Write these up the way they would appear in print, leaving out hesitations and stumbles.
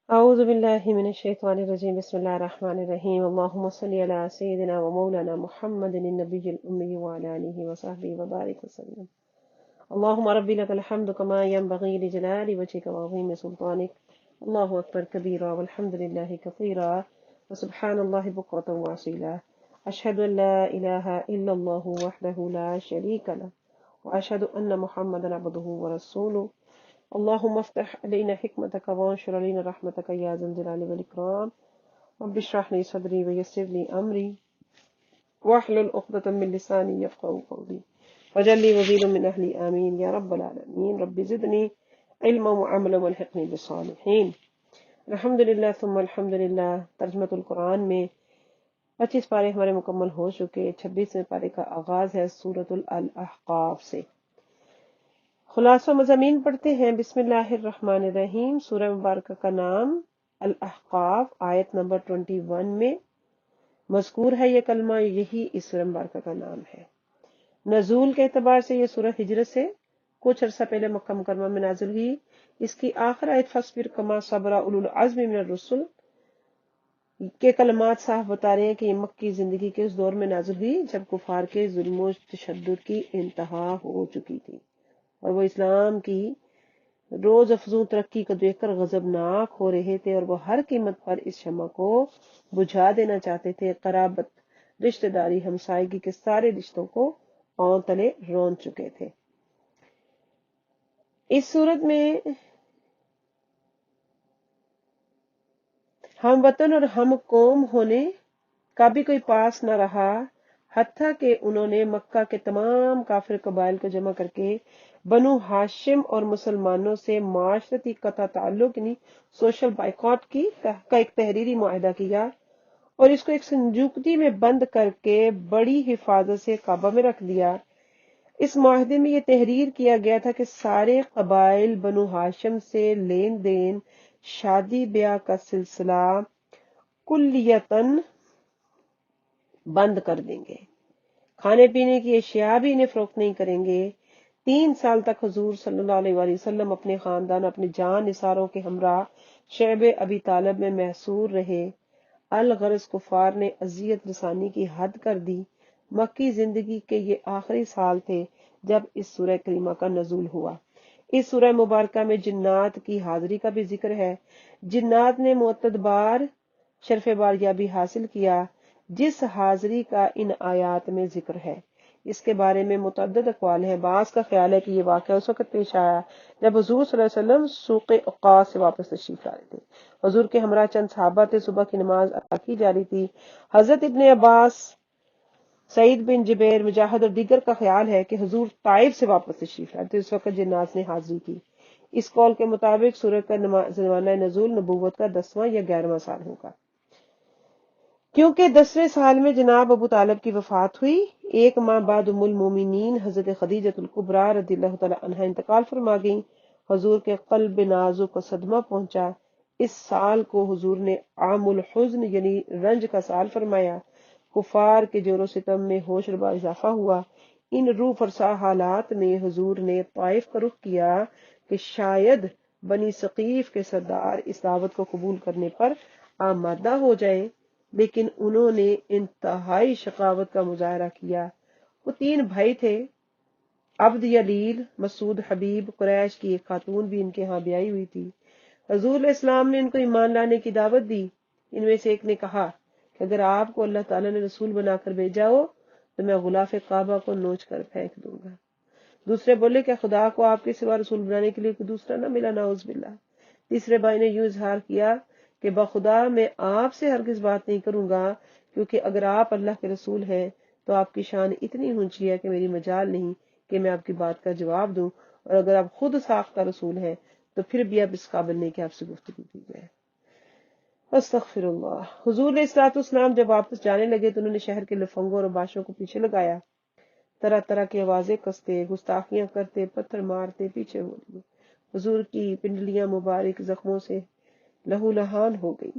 أعوذ بالله من الشيطان الرجيم بسم الله الرحمن الرحيم اللهم صل على سيدنا ومولانا محمد النبي الأمي وعلى آله وصحبه وبارك وسلم. اللهم ربي لك الحمد كما ينبغي لجلال وجهك وعظيم سلطانك. الله أكبر كبيرا والحمد لله كثيرا وسبحان الله بكرة وأصيلا. أشهد أن لا إله إلا الله وحده لا شريك له وأشهد أن محمدا عبده ورسوله. اللهم افتح علينا حكمتك وانشر علينا رحمتك يا ذا الجلال والإكرام. رب اشرح لي صدري ويسر لي أمري واحلل عقدة من لساني يفقهوا قولي واجعل لي وزيرا من أهلي آمين يا رب العالمين. رب زدني علما وعملا والحقني بالصالحين. الحمدللہ ثم الحمدللہ. ترجمۃ القرآن میں 25 پارے ہمارے مکمل ہو چکے. 26ویں پارے کا آغاز ہے سورۃ الاحقاف سے. خلاصہ مضامین پڑھتے ہیں. بسم اللہ الرحمن الرحیم. سورہ مبارکہ کا نام الاحقاف آیت نمبر 21 میں مذکور ہے. یہ کلمہ یہی اس سورہ مبارکہ کا نام ہے. نزول کے اعتبار سے یہ سورہ ہجرت سے کچھ عرصہ پہلے مکہ مکرمہ میں نازل ہوئی. اس کی آخر آیت فاصبر کما صبر اولو العزم من الرسل کے کلمات صاف بتا رہے ہیں کہ یہ مکی زندگی کے اس دور میں نازل ہوئی جب کفار کے ظلم و تشدد کی انتہا ہو چکی تھی اور وہ اسلام کی روز افزوں ترقی کو دیکھ کر غضبناک ہو رہے تھے اور وہ ہر قیمت پر اس شمع کو بجھا دینا چاہتے تھے. قرابت، رشتہ داری، ہمسائیگی کے سارے رشتوں کو پاؤں تلے رون چکے تھے. اس صورت میں ہم وطن اور ہم قوم ہونے کا بھی کوئی پاس نہ رہا، حتیٰ کہ انہوں نے مکہ کے تمام کافر قبائل کو جمع کر کے بنو ہاشم اور مسلمانوں سے معاشرتی قطع تعلق یعنی سوشل بائیکاٹ کا ایک تحریری معاہدہ کیا اور اس کو ایک سنجوکتی میں بند کر کے بڑی حفاظت سے کعبہ میں رکھ دیا. اس معاہدے میں یہ تحریر کیا گیا تھا کہ سارے قبائل بنو ہاشم سے لین دین، شادی بیاہ کا سلسلہ کلیتاً بند کر دیں گے. کھانے پینے کی اشیاء بھی انہیں فروخت نہیں کریں گے. 3 سال تک حضور صلی اللہ علیہ وآلہ وسلم اپنے خاندان، اپنے جان نثاروں کے ہمراہ شعب ابی طالب میں محصور رہے. الغرض کفار نے اذیت رسانی کی حد کر دی. مکی زندگی کے یہ آخری سال تھے جب اس سورہ کریمہ کا نزول ہوا. اس سورہ مبارکہ میں جنات کی حاضری کا بھی ذکر ہے. جنات نے معتد بار شرف باریابی حاصل کیا جس حاضری کا ان آیات میں ذکر ہے. اس کے بارے میں متعدد اقوال ہیں. بعض کا خیال ہے کہ یہ واقعہ اس وقت پیش آیا جب حضور صلی اللہ علیہ وسلم سوق عکاظ سے واپس تشریف لا رہے تھے. حضور کے ہمراہ چند صحابہ تھے. صبح کی نماز ادا کی جا رہی تھی. حضرت ابن عباس، سعید بن جبیر، مجاہد اور دیگر کا خیال ہے کہ حضور طائف سے واپس تشریف لائے تھے اس وقت جنات نے حاضری کی. اس قول کے مطابق سورہ کا زمانہ نزول نبوت کا 10واں یا 11واں سال ہوگا، کیونکہ 10ویں سال میں جناب ابو طالب کی وفات ہوئی. 1 ماہ بعد ام المومنین حضرت خدیجۃ الکبریٰ رضی اللہ تعالی عنہا انتقال فرما گئیں. حضور کے قلب نازک کو صدمہ پہنچا. اس سال کو حضور نے عام الحزن یعنی رنج کا سال فرمایا. کفار کے جور و ستم میں ہوش ربا اضافہ ہوا. ان روح فرسا حالات میں حضور نے طائف کا رخ کیا کہ شاید بنی ثقیف کے سردار اس دعوت کو قبول کرنے پر آمادہ ہو جائیں، لیکن انہوں نے انتہائی شقاوت کا مظاہرہ کیا. وہ 3 بھائی تھے، عبد یلیل، مسعود حبیب. قریش کی ایک خاتون بھی ان کے ہاں بیائی ہوئی تھی. حضور علیہ السلام نے ان کو ایمان لانے کی دعوت دی. ان میں سے ایک نے کہا کہ اگر آپ کو اللہ تعالیٰ نے رسول بنا کر بھیجا ہو تو میں غلاف کعبہ کو نوچ کر پھینک دوں گا. دوسرے بولے کہ خدا کو آپ کے سوا رسول بنانے کے لیے کوئی دوسرا نہ ملا، نعوذ باللہ. تیسرے بھائی نے یوں اظہار کیا کہ بخدا میں آپ سے ہرگز بات نہیں کروں گا، کیونکہ اگر آپ اللہ کے رسول ہیں تو آپ کی شان اتنی اونچی ہے کہ میری مجال نہیں کہ میں آپ کی بات کا جواب دوں، اور اگر آپ خود ساختہ رسول ہیں تو پھر بھی اب اس قابل نہیں کہ آپ سے گفتگو کی جائے. استغفر اللہ. حضور علیہ الصلوۃ والسلام جب واپس جانے لگے تو انہوں نے شہر کے لفنگوں اور باشوں کو پیچھے لگایا. طرح طرح کی آوازیں کستے، گستاخیاں کرتے، پتھر مارتے پیچھے ہو لیے. حضور کی پنڈلیاں مبارک زخموں سے لہو لہان ہو گئی،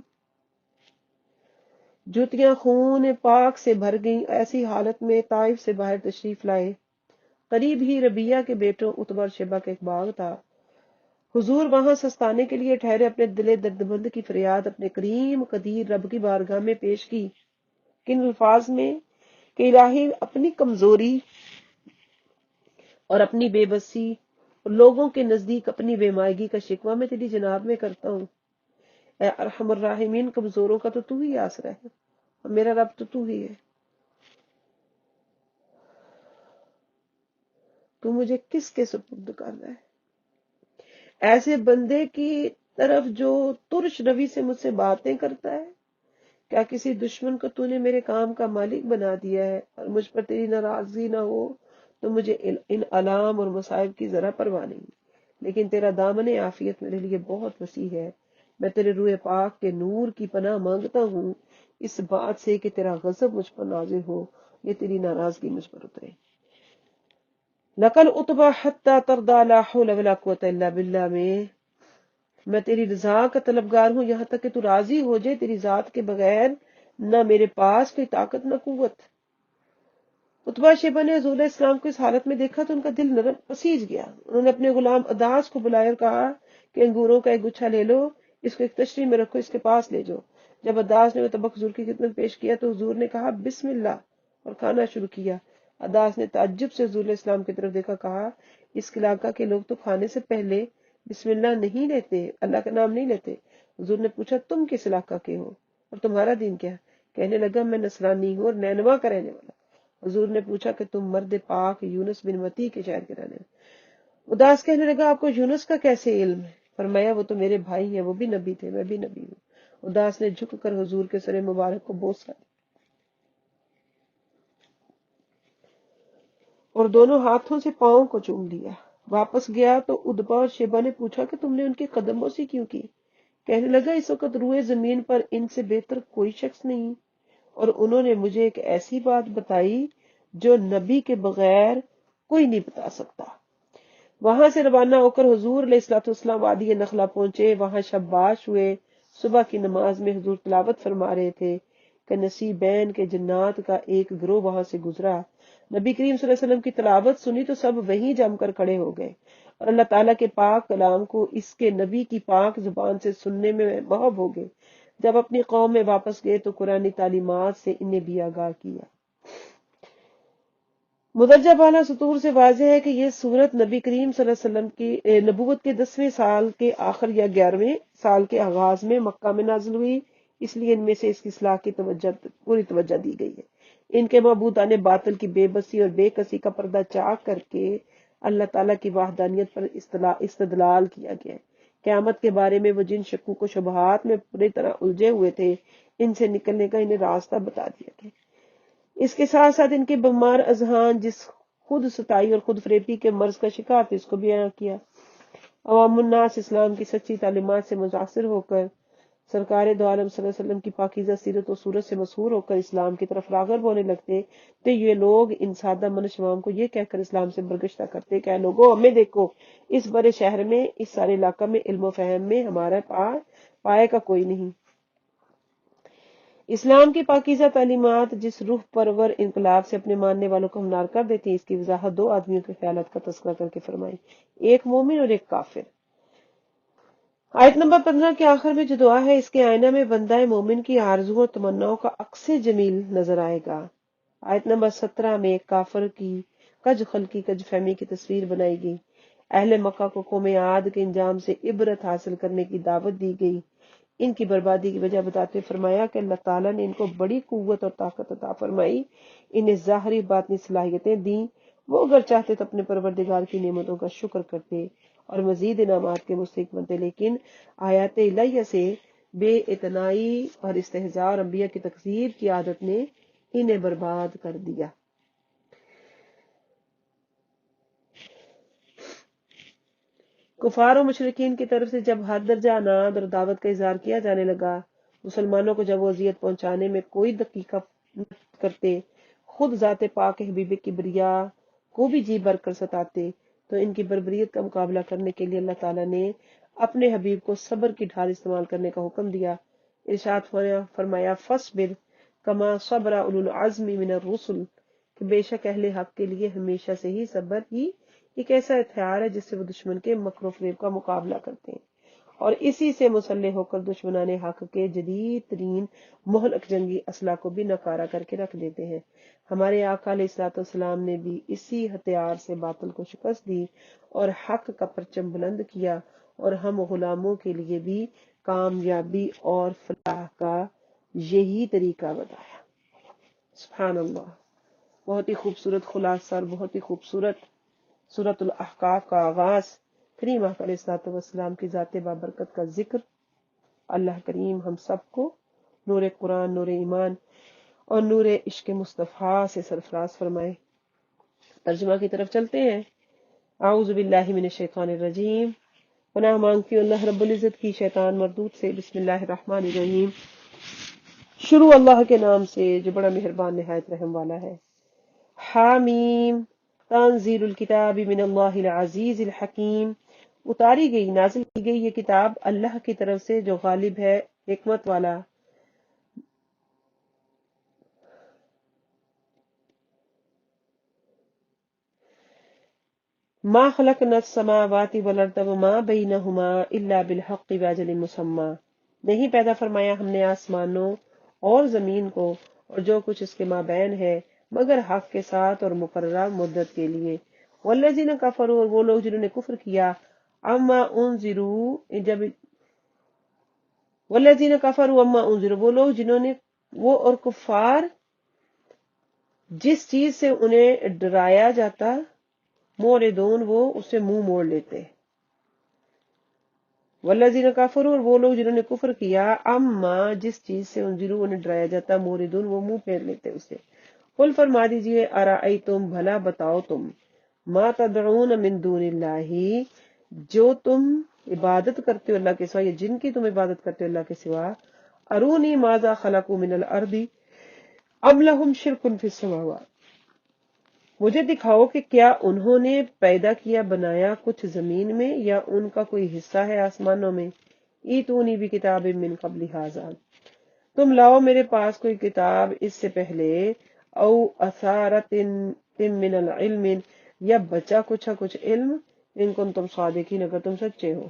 جوتیاں خون پاک سے بھر گئیں. ایسی حالت میں طائف سے باہر تشریف لائے. قریب ہی ربیہ کے بیٹوں اتبا اور شیبہ کا ایک باغ تھا. حضور وہاں سستانے کے لیے ٹھہرے، اپنے دل درد مند کی فریاد اپنے کریم قدیر رب کی بارگاہ میں پیش کی۔ کن الفاظ میں کہ الہی اپنی کمزوری اور اپنی بے بسی اور لوگوں کے نزدیک اپنی بے مائگی کا شکوہ میں تیری جناب میں کرتا ہوں۔ اے ارحم الراحمین، کمزوروں کا تو ہی آسرا ہے اور میرا رب تو ہی ہے۔ تو مجھے کس کے سپرد کرنا ہے؟ ایسے بندے کی طرف جو ترش روی سے مجھ سے باتیں کرتا ہے؟ کیا کسی دشمن کو تو نے میرے کام کا مالک بنا دیا ہے؟ اور مجھ پر تیری ناراضگی نہ ہو تو مجھے ان علام اور مصائب کی ذرا پرواہ نہیں، لیکن تیرا دامن عافیت میرے لیے بہت وسیع ہے۔ میں تیرے روح پاک کے نور کی پناہ مانگتا ہوں اس بات سے کہ تیرا غضب مجھ پر نازل ہو یا تیری ناراضگی مجھ پر اترے۔ لقل اتبا حتی ترضا لا حول ولا قوت الا باللہ میں تیری رضا کا طلبگار ہوں یہاں تک کہ تو راضی ہو جائے، تیری ذات کے بغیر نہ میرے پاس کوئی طاقت نہ قوت۔ اتبا شیبہ نے حضور علیہ السلام کو اس حالت میں دیکھا تو ان کا دل نرم پسیج گیا۔ انہوں نے اپنے غلام اداس کو بلایا اور کہا کہ انگوروں کا ایک گچھا لے لو، اس کو ایک تشتری میں رکھو، اس کے پاس لے جاؤ۔ جب اداس نے وہ طبق حضور کی خدمت پیش کیا تو حضور نے کہا بسم اللہ اور کھانا شروع کیا۔ اداس نے تعجب سے حضور علیہ السلام کی طرف دیکھا، کہا اس علاقہ کے لوگ تو کھانے سے پہلے بسم اللہ نہیں لیتے، اللہ کا نام نہیں لیتے۔ حضور نے پوچھا تم کس علاقہ کے ہو اور تمہارا دین کیا؟ کہنے لگا میں نصرانی ہوں اور نینوا کا رہنے والا۔ حضور نے پوچھا کہ تم مرد پاک یونس بن متی کے شہر کے رہنے والے؟ اداس کہنے لگا آپ کو یونس کا کیسے علم ہے؟ فرمایا وہ تو میرے بھائی ہیں، وہ بھی نبی تھے، میں بھی نبی ہوں۔ اداس نے جھک کر حضور کے سر مبارک کو بوسا اور دونوں ہاتھوں سے پاؤں کو چوم لیا۔ واپس گیا تو ادبا اور شیبہ نے پوچھا کہ تم نے ان کے قدم بوسی کیوں کی؟ کہنے لگا اس وقت روئے زمین پر ان سے بہتر کوئی شخص نہیں، اور انہوں نے مجھے ایک ایسی بات بتائی جو نبی کے بغیر کوئی نہیں بتا سکتا۔ وہاں سے روانہ ہو کر حضور علیہ الصلوۃ والسلام وادی نخلا پہنچے، وہاں شباش ہوئے۔ صبح کی نماز میں حضور تلاوت فرما رہے تھے کہ نصیبین کے جنات کا ایک گروہ وہاں سے گزرا۔ نبی کریم صلی اللہ علیہ وسلم کی تلاوت سنی تو سب وہیں جم کر کھڑے ہو گئے اور اللہ تعالیٰ کے پاک کلام کو اس کے نبی کی پاک زبان سے سننے میں محب ہو گئے۔ جب اپنی قوم میں واپس گئے تو قرآنی تعلیمات سے انہیں بھی آگاہ کیا۔ مدرجہ بالا سطور سے واضح ہے کہ یہ سورت نبی کریم صلی اللہ علیہ وسلم کی نبوت کے 10ویں سال کے آخر یا 11ویں سال کے آغاز میں مکہ میں نازل ہوئی، اس لیے ان میں سے اس کی اصلاح کی پوری توجہ دی گئی ہے۔ ان کے معبودان باطل کی بے بسی اور بے کسی کا پردہ چاک کر کے اللہ تعالیٰ کی وحدانیت پر استدلال کیا گیا ہے۔ قیامت کے بارے میں وہ جن شکوک و شبہات میں پوری طرح الجھے ہوئے تھے، ان سے نکلنے کا انہیں راستہ بتا دیا گیا۔ اس کے ساتھ ساتھ ان کے بیمار اذہان جس خود ستائی اور خود فریبی کے مرض کا شکار تھے اس کو بیان کیا۔ عوام الناس اسلام کی سچی تعلیمات سے متاثر ہو کر سرکار دو عالم صلی اللہ علیہ وسلم کی پاکیزہ سیرت و صورت سے مسحور ہو کر اسلام کی طرف راغب ہونے لگتے تو یہ لوگ ان سادہ منش عوام کو یہ کہہ کر اسلام سے برگشتہ کرتے کہ اے لوگو ہمیں دیکھو، اس بڑے شہر میں، اس سارے علاقہ میں علم و فہم میں ہمارا پائے کا کوئی نہیں۔ اسلام کی پاکیزہ تعلیمات جس روح پرور انقلاب سے اپنے ماننے والوں کو ہمنار کر دیتی ہیں، اس کی وضاحت دو آدمیوں کے خیالات کا تذکرہ کر کے فرمائی، ایک مومن اور ایک کافر۔ آیت نمبر 15 کے آخر میں جو دعا ہے، اس کے آئینہ میں بندہ مومن کی آرزو اور تمناؤں کا عکس جمیل نظر آئے گا۔ آیت نمبر 17 میں ایک کافر کی کج خلقی کج فہمی کی تصویر بنائی گئی۔ اہل مکہ کو قوم عاد کے انجام سے عبرت حاصل کرنے کی دعوت دی گئی۔ ان کی بربادی کی وجہ بتاتے فرمایا کہ اللہ تعالیٰ نے ان کو بڑی قوت اور طاقت عطا فرمائی، انہیں ظاہری باطنی صلاحیتیں دیں، وہ اگر چاہتے تو اپنے پروردگار کی نعمتوں کا شکر کرتے اور مزید انعامات کے مستحق بنتے، لیکن آیات الہیہ سے بے اعتنائی اور استہزاء اور انبیاء کی تکذیب کی عادت نے انہیں برباد کر دیا۔ کفار و مشرکین کی طرف سے جب ہر درجہ عناد اور دعوت کا اظہار کیا جانے لگا، مسلمانوں کو جب وہ اذیت پہنچانے میں کوئی دقیقہ نہ کرتے، خود ذات پاک حبیب کبریا کو بھی جی بھر کر ستاتے، تو ان کی بربریت کا مقابلہ کرنے کے لیے اللہ تعالیٰ نے اپنے حبیب کو صبر کی ڈھال استعمال کرنے کا حکم دیا۔ ارشاد فرمایا فاصبر کما صبر اولو العزم من الرسل، کہ بے شک اہل حق کے لیے ہمیشہ سے ہی صبر ہی ایک ایسا ہتھیار ہے جس سے وہ دشمن کے مکر و فریب کا مقابلہ کرتے ہیں اور اسی سے مسلح ہو کر دشمنان حق کے جدید ترین مہلک جنگی اسلحہ کو بھی ناکارہ کر کے رکھ دیتے ہیں۔ ہمارے آقا علیہ الصلوۃ والسلام نے بھی اسی ہتھیار سے باطل کو شکست دی اور حق کا پرچم بلند کیا، اور ہم غلاموں کے لیے بھی کامیابی اور فلاح کا یہی طریقہ بتایا۔ سبحان اللہ۔ بہت ہی خوبصورت خلاصہ اور بہت ہی خوبصورت سورۃ الاحقاف کا آغاز۔ کریم آقا علیہ الصلوۃ والسلام کی ذات بابرکت کا ذکر۔ اللہ کریم ہم سب کو نور قرآن، نور ایمان اور نور عشق مصطفیٰ سے سرفراز فرمائے۔ ترجمہ کی طرف چلتے ہیں۔ اعوذ باللہ من الشیطان الرجیم۔ پناہ مانگتی ہوں اللہ رب العزت کی شیطان مردود سے۔ بسم اللہ الرحمن الرحیم۔ شروع اللہ کے نام سے جو بڑا مہربان نہایت رحم والا ہے۔ حامیم، تنزیل الکتاب من اللہ العزیز الحکیم۔ اتاری گئی، نازل کی گئی یہ کتاب اللہ کی طرف سے جو غالب ہے، حکمت والا۔ ما خلقنا السماوات والارض وما بینہما الا بالحق واجل مسمى۔ نہیں پیدا فرمایا ہم نے آسمانوں اور زمین کو اور جو کچھ اس کے مابین ہے مگر حق کے ساتھ اور مقررہ مدت کے لیے۔ والذین کفروا، اور وہ لوگ جنہوں نے کفر کیا، اما انذروا، جب والذین کفروا اما انذروا، وہ لوگ جنہوں نے، وہ اور کفار جس چیز سے انہیں ڈرایا جاتا، موردون، وہ اس سے منہ موڑ لیتے۔ والذین کفروا، اور وہ لوگ جنہوں نے کفر کیا، اما جس چیز سے انذروا انہیں ڈرایا جاتا، موردون، وہ منہ پھیر لیتے اسے۔ قل فرما دیجئے، ارائیتم، بھلا بتاؤ تم، ما تدعون من دون اللہ، جو تم عبادت کرتے ہو اللہ کے سوا، یا جن کی تم عبادت کرتے ہو اللہ کے سوا، ارونی ماذا خلقوا من الارض ام لہم شرک فی السماوات، مجھے دکھاؤ کہ کیا انہوں نے پیدا کیا، بنایا کچھ زمین میں، یا ان کا کوئی حصہ ہے آسمانوں میں۔ ایتونی بھی کتاب من قبل ھذا، تم لاؤ میرے پاس کوئی کتاب اس سے پہلے، او اثارت من العلم، یا بچا کچھ علم، ان کن تم صادقین، اگر تم سچے ہو،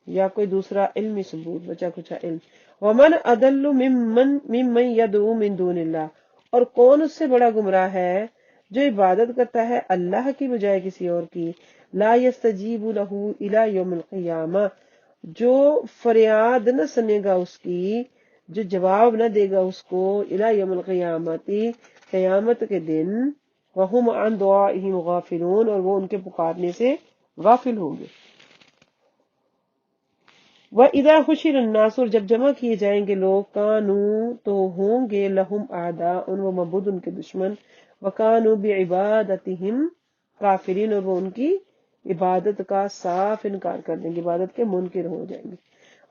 یا کوئی دوسرا علمی ثبوت، بچا کچھ علم۔ ومن اضل ممن یدعو من دون اللہ، اور کون اس سے بڑا گمراہ ہے جو عبادت کرتا ہے اللہ کی بجائے کسی اور کی، لا یستجیب لہ الی یوم القیامہ، جو فریاد نہ سنے گا اس کی، جو جواب نہ دے گا اس کو، الی یوم القیامتی، قیامت کے دن، وہم عن دعائہم غافلون، اور وہ ان کے پکارنے سے غافل ہوں گے۔ وَإِذَا حُشِرَ النَّاسُ، اور جب جمع کیے جائیں گے لوگ، کانوا، تو ہوں گے، لہم اعداء، وہ معبود ان کے دشمن، وَكَانُوا بِعِبَادَتِهِمْ کافرین، اور وہ ان کی عبادت کا صاف انکار کر دیں گے، عبادت کے منکر ہو جائیں گے۔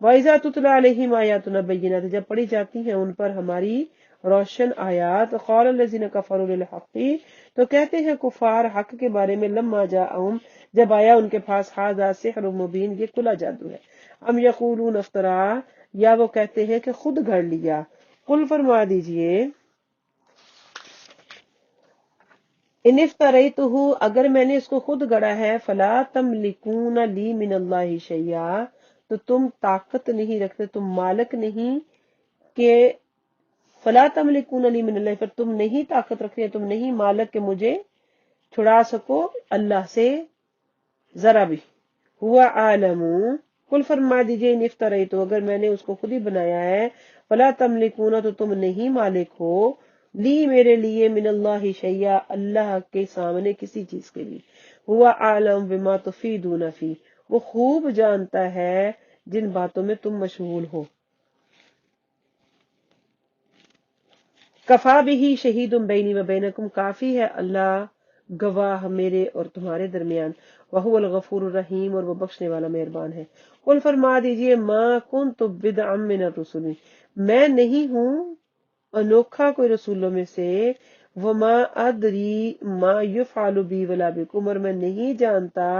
وَإِذَا تُتْلَى عَلَيْهِمْ آيَاتُنَا بَيِّنَاتٍ، جب پڑھی جاتی ہیں ان پر ہماری روشن آیات، قَالَ الَّذِينَ كَفَرُوا لِلْحَقِّ، تو کہتے ہیں کفار حق کے بارے میں، لما جاءہم، جب آیا ان کے پاس، ھذا سحر مبین، یہ کھلا جادو ہے، ام یقولون افترا، یا وہ کہتے ہیں کہ خود گھڑ لیا۔ قل فرما دیجئے، ان افتریتہ، اگر میں نے اس کو خود گڑا ہے، فلا تملکون لی من اللہ شیئا، تو تم طاقت نہیں رکھتے، تم مالک نہیں، کہ فلا تملکون لی من اللہ، پر تم نہیں طاقت رکھتے، تم نہیں مالک کہ مجھے چھڑا سکو اللہ سے ذرا بھی۔ ہوا عالم، کل فرما دیجئے، ان افتریتہ، اگر میں نے اس کو خود ہی بنایا ہے، فلا تملکون، تو تم نہیں مالک ہو، لی میرے لیے، من اللہ شیئا، اللہ کے سامنے کسی چیز کے لیے۔ ہوا عالم بما تفیدون فی، وہ خوب جانتا ہے جن باتوں میں تم مشغول ہو۔ کفا بہ شہید بینی و بینکم، کافی ہے اللہ گواہ میرے اور تمہارے درمیان، وہو الغفور الرحیم، اور وہ بخشنے والا مہربان ہے۔ قل فرما دیجئے، ما کنت بدعا من الرسل، میں نہیں ہوں انوکھا کوئی رسولوں میں سے، وما ادری ما یفعل بی ولا بکم، اور میں نہیں جانتا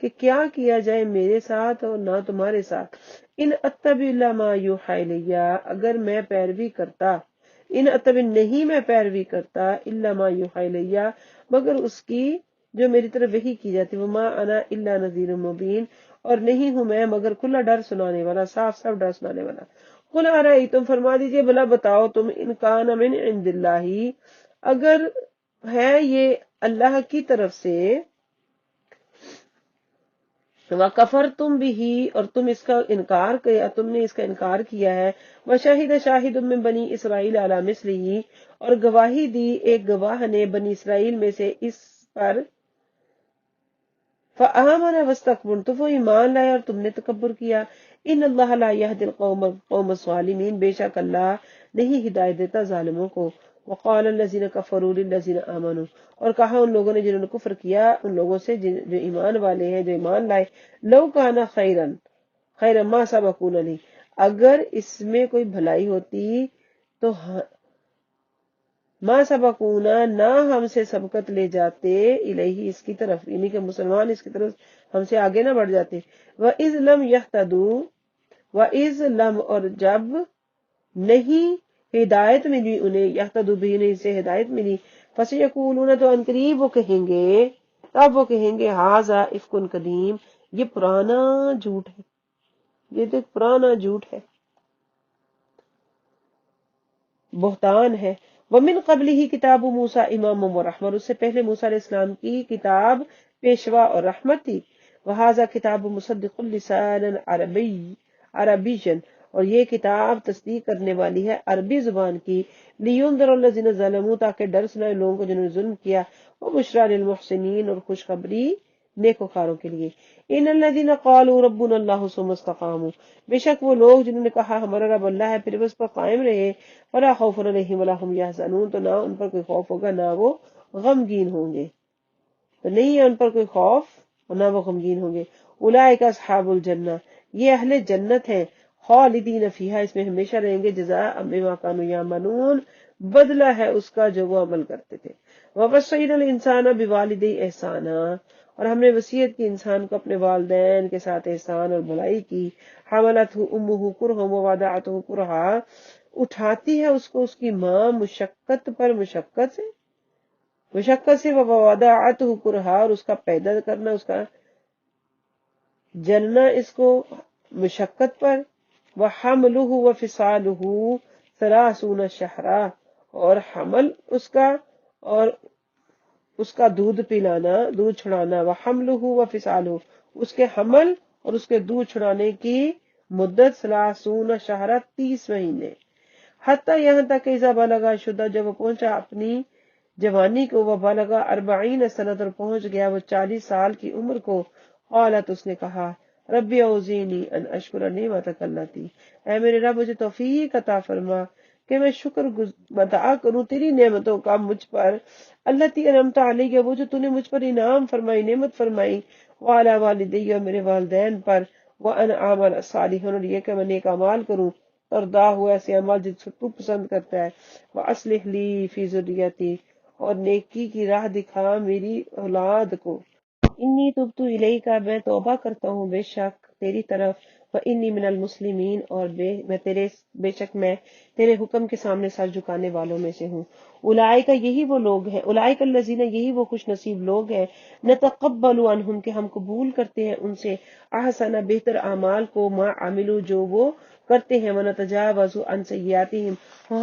کہ کیا کیا جائے میرے ساتھ اور نہ تمہارے ساتھ۔ ان اتبع الا ما یوحی الی، اگر میں پیروی کرتا، ان اتبع نہیں میں پیروی کرتا، الا ما یوحی الی، مگر اس کی جو میری طرف وحی کی جاتی، وما انا الا نذیر مبین، اور نہیں ہوں میں مگر کھلا ڈر سنانے والا، صاف صاف ڈر سنانے والا۔ قل ارأیتم، فرما دیجئے بھلا بتاؤ تم، ان کان من عند اللہ، اگر ہے یہ اللہ کی طرف سے، وَكَفَرْتُمْ بِهِ، اور تم اس کا انکار کیا، تم نے اس کا انکار کیا ہے، وَشَهِدَ شَاهِدٌ مِّن بَنِي إِسْرَائِيلَ عَلَى مِثْلِهِ، اور گواہی دی ایک گواہ نے بنی اسرائیل میں سے اس پر، فَآمَنَ وَاسْتَكْبَرْتُمْ، تو وہ ایمان لائے اور تم نے تکبر کیا۔ إِنَّ اللَّهَ لَا يَهْدِي الْقَوْمَ الظَّالِمِينَ، بے شک اللہ نہیں ہدایت دیتا ظالموں کو۔ وَقَالَ الَّذِينَ كَفَرُوا لِلَّذِينَ آمَنُوا، اور کہا ان لوگوں نے جنہوں نے کفر کیا ان لوگوں سے جو ایمان والے ہیں، جو ایمان لائے، لو کانا خیرن خیرن ما سبقونا نہیں، اگر اس میں کوئی بھلائی ہوتی تو ما سبقونا، نہ ہم سے سبقت لے جاتے، الہی اس کی طرف، یعنی کہ مسلمان اس کی طرف ہم سے آگے نہ بڑھ جاتے۔ وَإِذْ لَمْ يَهْتَدُوا، وَإِذْ لَمْ، اور جب نہیں ہدایت ملی انہیں، یہتدوا بھی انہیں سے ہدایت ملی، فَسَيَقُولُونَ، تو ان قریب وہ کہیں گے، تب وہ کہیں گے، ھذا افک قدیم، یہ پرانا جھوٹ ہے، یہ تو ایک پرانا جھوٹ ہے، بہتان ہے۔ وَمِن قَبْلِهِ کتاب موسیٰ امام و رحمت، اس سے پہلے موسیٰ علیہ السلام کی کتاب پیشوا اور رحمت تھی۔ وَهَذَا کتاب مصدق لسانا عربی، اور یہ کتاب تصدیق کرنے والی ہے عربی زبان کی، لِيُنذِرَ الَّذِينَ ظَلَمُوا، تاکہ ڈر سنائے لوگوں کو جنہوں نے ظلم کیا، وَبُشْرَىٰ لِلْمُحْسِنِينَ، اور خوشخبری نیکوکاروں کے لیے۔ ان الذين قالوا ربنا الله ثم استقاموا، بے شک وہ لوگ جنہوں نے کہا ہمارا رب اللہ ہے، پھر اس پر قائم رہے، فلا خوف علیہم ولا هم يحزنون، تو نہ ان پر کوئی خوف ہوگا نہ وہ غمگین ہوں گے، تو نہیں ہے ان پر کوئی خوف اور نہ وہ غمگین ہوں گے۔ اولئک اصحاب الجنہ، یہ اہل جنت ہیں، خالدین فیہا، اس میں ہمیشہ رہیں گے، جزاء بما كانوا یعملون، بدلہ ہے اس کا جو وہ عمل کرتے تھے۔ وَوَصَّيْنَا الْإِنسَانَ بِوَالِدَيْهِ إِحْسَانًا، اور ہم نے وصیت کی انسان کو اپنے والدین کے ساتھ احسان اور بھلائی کی۔ حملتہ امہ کرہا ووضعتہ کرہا، اٹھاتی ہے اس کو اس کی ماں مشقت پر مشقت سے، ووضعتہ کرہا، اور اس کا پیدا کرنا، اس کا جننا اس کو مشقت پر، وحملہ وفصالہ ثلاثون شہرا، اور حمل اس کا اور اس کا دودھ پلانا، دودھ چھڑانا، وحملہ وفصالہ، اس کے حمل اور اس کے دودھ چھڑانے کی مدت، ثلاثون شہرا، 30 مہینے، حتی یہاں تک کہ اذا بلغ شدہ، جب وہ پہنچا اپنی جوانی کو، وہ بلغ 40 سنۃ، اور پہنچ گیا وہ 40 سال کی عمر کو، قالت، اس نے کہا، ربی اوزینی ان اشکر نعمتک التی، اے میرے رب مجھے توفیق عطا فرما کہ میں شکر ادا کروں تیری نعمتوں کا مجھ پر، التی انعمت علی، وہ جو تو نے مجھ پر انعام فرمائی، نعمت فرمائی، وعلی والدی، اور میرے والدین پر، وان اعمل صالحا، اور یہ کہ میں نیک اعمال کروں، ترضا ہوا ایسے اعمال جس کو تو پسند کرتا ہے، واصلح لی فی ذریتی، اور نیکی کی راہ دکھا میری اولاد کو، انی تبت الیک، میں توبہ کرتا ہوں بے شک تیری طرف، وانی من المسلمین، اور بے شک میں تیرے حکم کے سامنے سر جھکانے والوں میں سے ہوں۔ اولئک، یہی وہ لوگ ہیں، اولئک الذین، یہی وہ خوش نصیب لوگ ہیں، نتقبل عنہم، کہ ہم قبول کرتے ہیں ان سے، احسن، بہتر اعمال کو، ما عملوا، جو وہ کرتے ہیں، ونتجاوز عن سیئاتہم،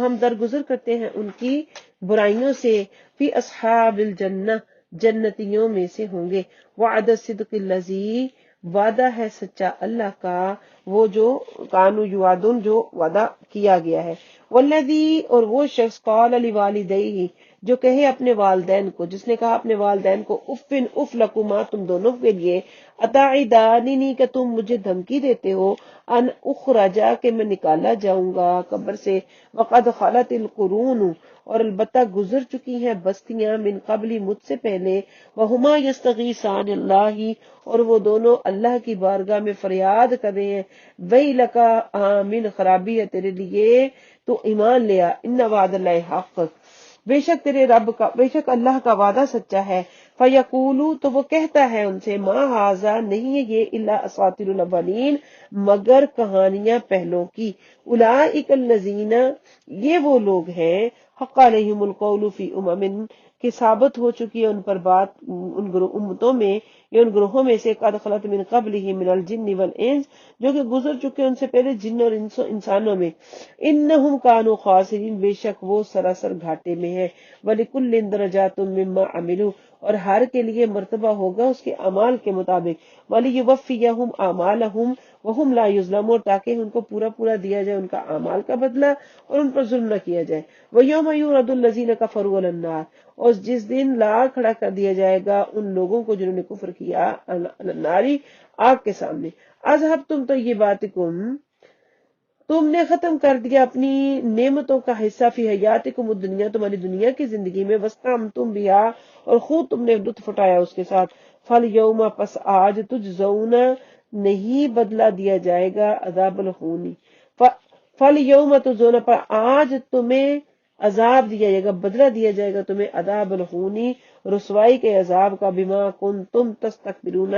ہم درگزر کرتے ہیں ان کی برائیوں سے، فی اصحاب الجنہ، جنتیوں میں سے ہوں گے، وعد الصدق الذی، وعدہ ہے سچا اللہ کا، وہ جو کانوا یوعدون، جو وعدہ کیا گیا ہے، والذی، اور وہ شخص، قال لوالدیہ، جو کہے اپنے والدین کو، جس نے کہا اپنے والدین کو، افن، اف لکما، تم دونوں کے لیے، اتعداننی، کہ تم مجھے دھمکی دیتے ہو، ان اخرجا، کہ میں نکالا جاؤں گا قبر سے، وقد خلت القرون، اور البتہ گزر چکی ہیں بستیاں، من قبلی، مجھ سے پہلے، وہما یستغیثان اللہ، اور وہ دونوں اللہ کی بارگاہ میں فریاد کر رہے ہیں، ویلک، آمین، خرابی ہے تیرے لیے، تو ایمان لیا، ان وعد اللہ حق، بے شک تیرے رب کا، بے شک اللہ کا وعدہ سچا ہے، فیقولو، تو وہ کہتا ہے ان سے، ما ھذا، نہیں ہے یہ، الا اساطیر الاولین، مگر کہانیاں پہلوں کی، اولئک الذین، یہ وہ لوگ ہیں، حق علیہم القول فی امم، کہ ثابت ہو چکی ہے ان پر بات ان امتوں میں یا ان گروہوں میں سے قد خلت من قبلہ من الجن والانس جو کہ گزر چکے ان سے پہلے جن اور انسانوں میں، انہم کانوا خاسرین بے شک وہ سراسر گھاٹے میں ہے، ولکل درجات مما عملوا اور ہر کے لیے مرتبہ ہوگا اس کے اعمال کے مطابق، ولیوفیہم اعمالہم وہم لا یظلمون تاکہ ان کو پورا پورا دیا جائے ان کا اعمال کا بدلہ اور ان پر ظلم نہ کیا جائے، ویوم یعرض الذین کفروا علی النار اور جس دن لا کھڑا کر دیا جائے گا ان لوگوں کو جنہوں نے کفر کیا علی النار آگ کے سامنے، اذھبتم طیباتکم تم نے ختم کر دیا اپنی نعمتوں کا حصہ فی حیاتکم الدنیا تمہاری دنیا کی زندگی میں، واستمتعتم بہا اور خوب تم نے لطف اٹھایا اس کے ساتھ، فالیوم پس آج تجزون نہیں بدلہ دیا جائے گا عذاب الہونی، فالیوم تجزون پر آج تمہیں عذاب دیا جائے گا بدلہ دیا جائے گا تمہیں عذاب الہونی رسوائی کے عذاب کا، بما کنتم تستکبرون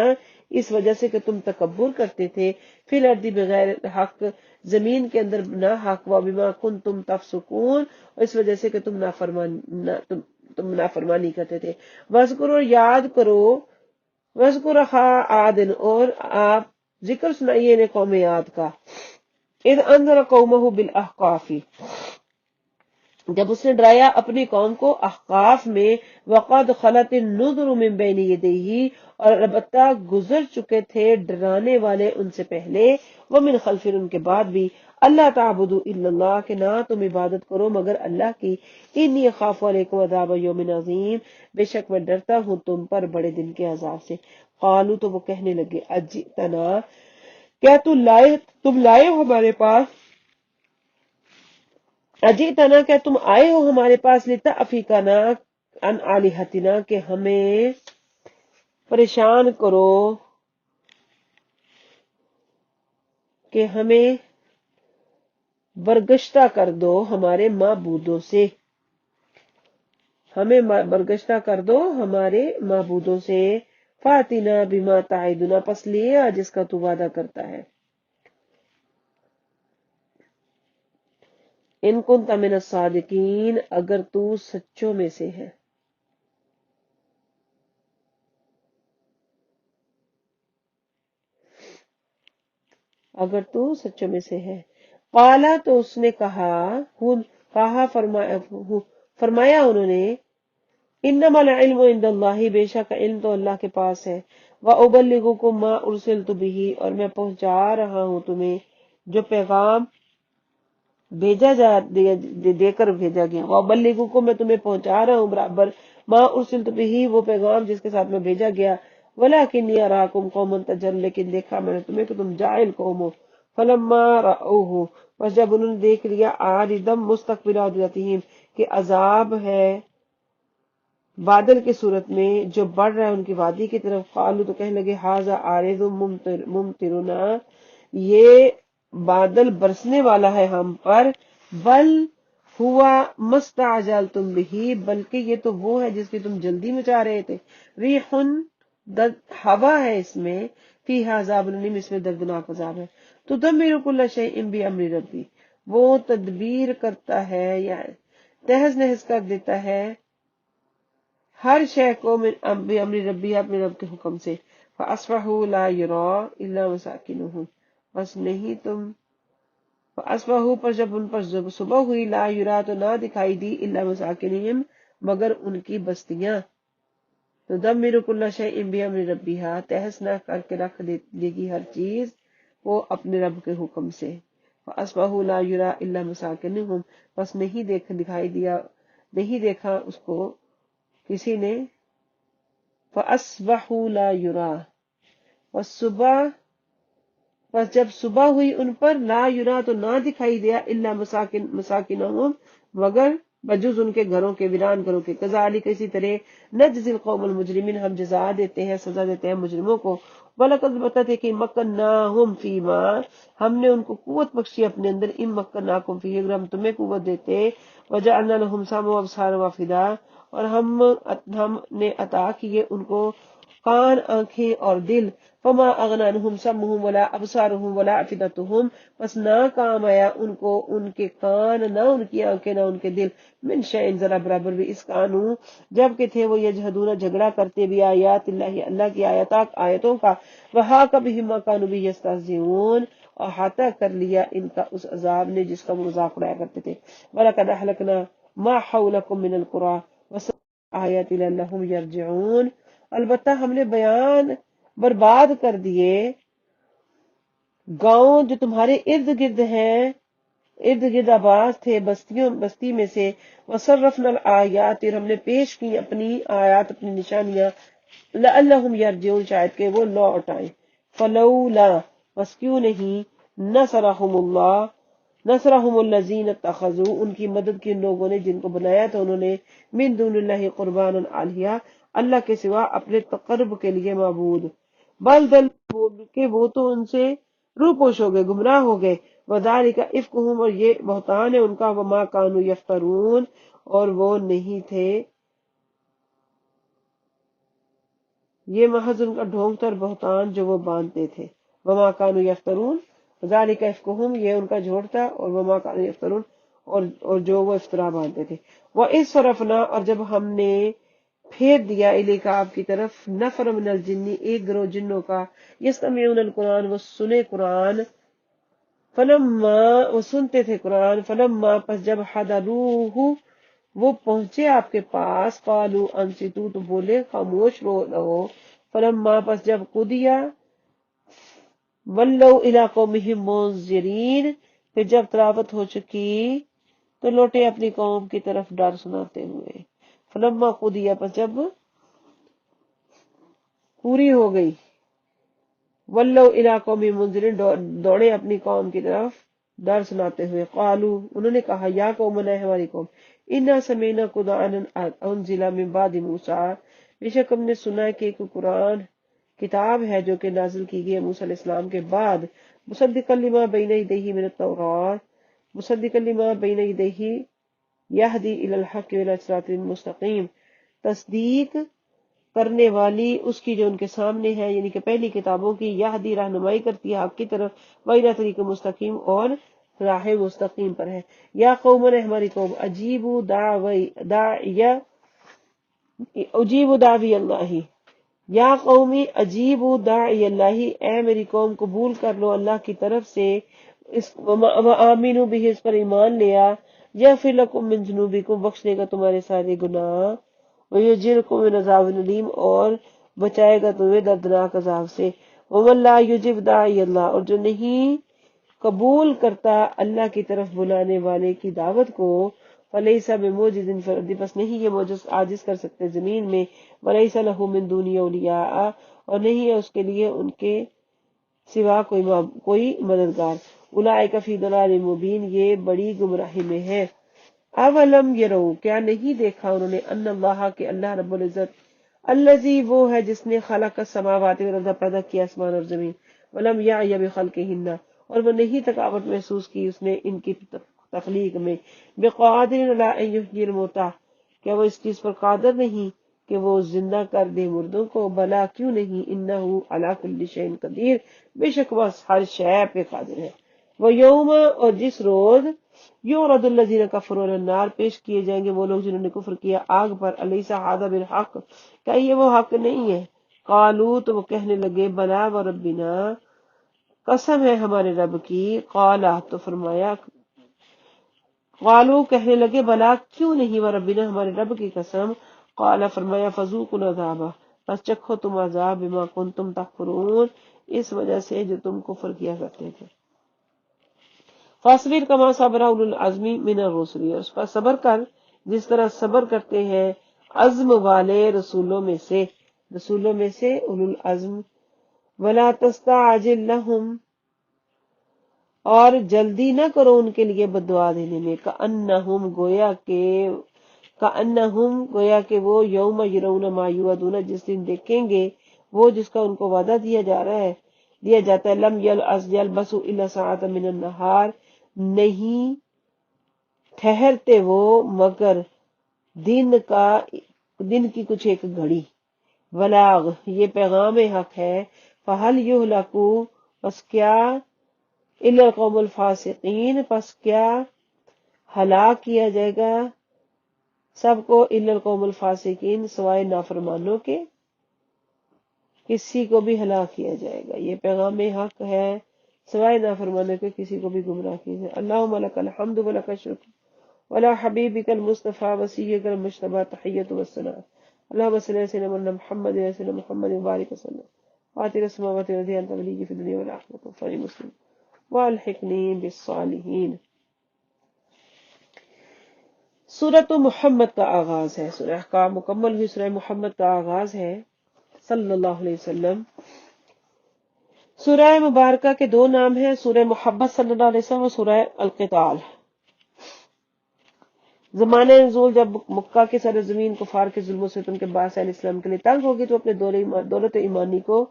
اس وجہ سے کہ تم تکبر کرتے تھے، فی الارض بغیر حق زمین کے اندر نہ حق، و بما کنتم تفسقون اس وجہ سے کہ تم نافرمانی کرتے تھے، وذکروا یاد کرو، وذکر اخا عاد اور آپ ذکر سنائیے انہیں قوم عاد کا، اذ انذر قومہ بالاحقاف جب اس نے ڈرایا اپنی قوم کو احقاف میں، وقد خلت النذر من بین یدیہ اور البتہ گزر چکے تھے ڈرانے والے ان سے پہلے، ومن خلف ان کے بعد بھی، اللہ تعبدوا الا اللہ کہ نہ تم عبادت کرو مگر اللہ کی، انی اخاف علیکم عذاب یوم عظیم بے شک میں ڈرتا ہوں تم پر بڑے دن کے عذاب سے، قالوا تو وہ کہنے لگے اجئتنا کیا تم لائے ہو ہمارے پاس، اجئتنا کیا تم آئے ہو ہمارے پاس، لتأفکنا عن آلہتنا کہ ہمیں پریشان کرو، کہ ہمیں برگشتہ کر دو ہمارے معبودوں سے، ہمیں برگشتہ کر دو ہمارے معبودوں سے، فاتنا بما تعدنا پس لیا جس کا تو وعدہ کرتا ہے، ان کنت من الصادقین اگر تو سچوں میں سے ہے، اگر تو سچوں میں سے ہے، قالا تو اس نے کہا فرمایا انہوں نے، انما العلم عند اللہ بے شک علم تو اللہ کے پاس ہے، وابلغکم ما ارسلت به اور میں پہنچا رہا ہوں تمہیں جو پیغام بھیجا دے کر بھیجا گیا، وابلغکم میں تمہیں پہنچا رہا ہوں برابر، ما ارسلت به وہ پیغام جس کے ساتھ میں بھیجا گیا، ولکنی اراکم قوما تجہلون لیکن دیکھا میں نے تمہیں کہ تم جاہل قوم ہو، فلما رأوہ بس جب انہوں نے دیکھ لیا عارضا مستقبل اودیتہم کہ عذاب ہے بادل کی صورت میں جو بڑھ رہا ہے ان کی وادی کی طرف، قالوا تو کہنے لگے ھذا عارض ممطرنا یہ بادل برسنے والا ہے ہم پر، بل ہوا مستعجلتم بہ بلکہ یہ تو وہ ہے جس کی تم جلدی میں چاہ رہے تھے، ریح ہوا ہے اس میں، فیہا عذاب علیم اس میں دردناک عذاب ہے، تدمر کل شیء بامر ربی وہ تدبیر کرتا ہے یا تہز نہز کر دیتا ہے ہر شے کو بامر ربی اپنے رب کے حکم سے، فاصبحوا لا یری الا مساکنہم بس نہیں تم فاصبحوا پر جب ان پر صبح ہوئی لا یری تو نہ دکھائی دی الا مساکنہم مگر ان کی بستیاں، تدمر کل شیء بامر ربیہا تہز نہ کر کے رکھ دے گی ہر چیز وہ اپنے رب کے حکم سے، فاصبحوا لا یری الا مساکنہم بس نہیں دیکھا اس کو کسی نے، فاصبحوا لا یری بس جب صبح ہوئی ان پر لا یری تو نہ دکھائی دیا الا مساکنہم مگر بجز ان کے گھروں کے ویران گھروں کے، کذالک اسی طرح نجزی القوم المجرمین ہم جزا دیتے ہیں سزا دیتے ہیں مجرموں کو، وَلَقَدْ بتاتے کہ مَكَّنَّاهُمْ فِيمَا ہم نے ان کو قوت بخشی اپنے اندر، ان مَكَّنَّاكُمْ فِيهِ اگر ہم تمہیں قوت دیتے، وَجَعَلْنَا لَهُمْ سَمْعًا وَأَبْصَارًا وَأَفْئِدَةً اور ہم نے عطا کیے ان کو کان، آنکھیں اور دل، فما اغنی عنہم سمعہم ولا ابصارہم ولا افئدتہم، پس نہ کام آیا ان کو ان کے کان، نہ ان کی آنکھیں، نہ ان کے دل، من شیء ذرا برابر بھی، اس کانو جب کہ تھے وہ یجحدون جھگڑا کرتے بھی آیات اللہ، اللہ کی آیتوں کا، وحاق بہم ما کانوا بہ یستہزئون، اور احاطہ کر لیا ان کا اس عذاب نے جس کا وہ مذاق اڑایا کرتے تھے، وَلَقَدْ أَهْلَكْنَا مَا حَوْلَكُم مِّنَ الْقُرَىٰ وَسَنُرِيكُمْ آيَاتِنَا لَعَلَّهُمْ يَرْجِعُونَ، البتہ ہم نے بیان برباد کر دیے گاؤں جو تمہارے ارد گرد ہیں، ارد گرد آباد تھے بستی میں سے، وَصَرَّفْنَا الْآيَاتِ، اور ہم نے پیش کی اپنی آیات، اپنی نشانیاں، لَعَلَّهُمْ يَرْجِعُونَ، شاید کہ وہ لوٹ آئیں، فَلَوْلَا، بس کیوں نہیں، نصرہم الذین اتخذوا، ان کی مدد کی ان لوگوں نے جن کو بنایا تھا انہوں نے، من دون اللہ قربان آلیہ، اللہ کے سوا اپنے تقرب کے لیے معبود، بل دل، کہ وہ تو ان سے روپوش ہو گئے، گمراہ ہو گئے، وذالک افکہم، اور یہ بہتان ہے ان کا، وما کانوا یفترون، اور وہ نہیں تھے، یہ محض ان کا ڈھونگ تر بہتان جو وہ باندھتے تھے، وما کانوا یفترون، ذالک افکہم، یہ ان کا جھوٹ تھا، اور وما کانوا یفترون، اور جو وہ افطرا باندھتے تھے، وَإِذْ صَرَفْنَا، اور جب ہم نے پھیر دیا الیک، آپ کی طرف، نفر من الجن، ایک گروہ جنوں کا، یستمعون القرآن، وہ سنے قرآن، فلما، وہ سنتے تھے قرآن، فلما، پس جب حضروہ، وہ پہنچے آپ کے پاس، قالوا انصتوا، تو بولے خاموش رہو، فلما، پس جب قضیا، ولوا الی قومہم منذرین، پھر جب تلاوت ہو چکی تو لوٹے اپنی قوم کی طرف ڈر سناتے ہوئے، فلما قضیا، پس جب پوری ہو گئی، ولوا الی قومہم منذرین، دوڑے اپنی قوم کی طرف ڈر سناتے ہوئے، قالوا، انہوں نے کہا، یا قومنا، ہماری قوم، انا سمعنا قرآنا انزل من بعد موسیٰ، بے شک ہم نے سنا ہے کہ ایک قرآن کتاب ہے جو کہ نازل کی گئی ہے موسیٰ علیہ السلام کے بعد، مصدقا لما بین یدیہ من التوراۃ، مصدقا لما بین یدیہ یہدی الی الحق والی صراط مستقیم، تصدیق کرنے والی اس کی جو ان کے سامنے ہے، یعنی کہ پہلی کتابوں کی، یہدی، رہنمائی کرتی ہے حق کی طرف، وإلی طریق مستقیم، اور راہ مستقیم پر ہے، یا قومنا، ہماری قوم، اجیبوا داعی اللہ، یا قومی اجیبوا داعی اللہ، اے میری قوم قبول کر لو اللہ کی طرف سے، وآمنوا بہ، اس پر ایمان لیا، یغفر لکم من ذنوبکم، بخش دے گا تمہارے سارے گناہ، ویجرکم من عذاب علیم، اور بچائے گا تمہیں دردناک عذاب سے، ومن لا یجب داعی اللہ، اور جو نہیں قبول کرتا اللہ کی طرف بلانے والے کی دعوت کو، فلیس بمعجز فی الارض، بس نہیں یہ معجز عاجز کر سکتے زمین میں، ولیس لہ من دونہ اولیاء، اور نہیں ہے اس کے لیے ان کے سوا کوئی مددگار، اولئک فی ضلال مبین، یہ بڑی گمراہی میں ہے، اولم یرو، کیا نہیں دیکھا انہوں نے، ان اللہ، کہ اللہ رب العزت، الذی، وہ ہے جس نے خلق السماوات والارض، پیدا کیا آسمان اور زمین، ولم یعی بخلقہن، اور وہ نہیں تھکاوٹ محسوس کی اس نے ان کی تخلیق میں، بقادر علی ان یحیی الموتیٰ، کیا وہ اس چیز پر قادر نہیں کہ وہ زندہ کر دے مردوں کو، بلا، کیوں نہیں، انہ علی کل شیء قدیر، بے شک وہ ہر شے پہ قادر ہے، وہ یوم، اور جس روز، یعرض الذین کفروا علی النار، پیش کیے جائیں گے وہ لوگ جنہوں نے کفر کیا آگ پر، الیس ھذا بالحق، کیا یہ وہ حق نہیں ہے، قالوا، تو وہ کہنے لگے، بلا وربنا، قسم ہے ہمارے رب کی، قالا، تو فرمایا، قالوا، کہنے لگے، بلا، کیوں نہیں، وربنا، ہمارے رب کی قسم، قالا، فرمایا، فذوقوا العذاب، بس چکھو تم عذاب، بما کنتم تکفرون، اس وجہ سے جو تم کفر کیا کرتے تھے، فاصبر کما صبر اولو العزم من الرسل، اس پر صبر کر جس طرح صبر کرتے ہیں عزم والے رسولوں میں سے، اولو العزم، ولا تستعجل لهم، اور جلدی نہ کرو ان کے لیے بددعا دینے میں، کأنہم، گویا کہ وہ، یوم یرون ما یوعدون، جس دن دیکھیں گے وہ جس کا ان کو وعدہ دیا جاتا ہے، لم یلبثوا الا ساعۃ من النہار، نہیں ٹھہرتے وہ مگر دن کی کچھ ایک گھڑی، بلاغ، یہ پیغام حق ہے، فہل یہلکو، پس کیا، الا القوم الفاسقین، پس کیا ہلاک کیا جائے گا سب کو، الا القوم الفاسقین، سوائے نافرمانوں کے، کسی کو بھی ہلاک کیا جائے گا، یہ پیغام حق ہے، سوائے نافرمانوں کے کسی کو بھی گمراہ کیا جائے۔ اللہم لک الحمد و لک الشکر ولا حبیبک المصطفى وسیک المجتبى تحیۃ والثناء، اللہم صلی علی سیدنا محمد و علی سیدنا محمد وبارک وسلم، فاطر السماوات والارض انت ولی فی الدنیا والآخرۃ فانی مسلم والحقنی بالصالحین۔ سورۃ محمد کا آغاز ہے، سورہ احقاف مکمل ہوئی، سورہ محمد کا آغاز ہے صلی اللہ علیہ وسلم۔ سورہ مبارکہ کے دو نام ہیں، سورہ محمد صلی اللہ علیہ وسلم اور سورہ القتال۔ زمانہ نزول جب مکہ کے سرزمین کفار کے ظلم و ستم کے باعث اہل اسلام کے لیے تنگ ہوگی تو اپنے دولت ایمانی کو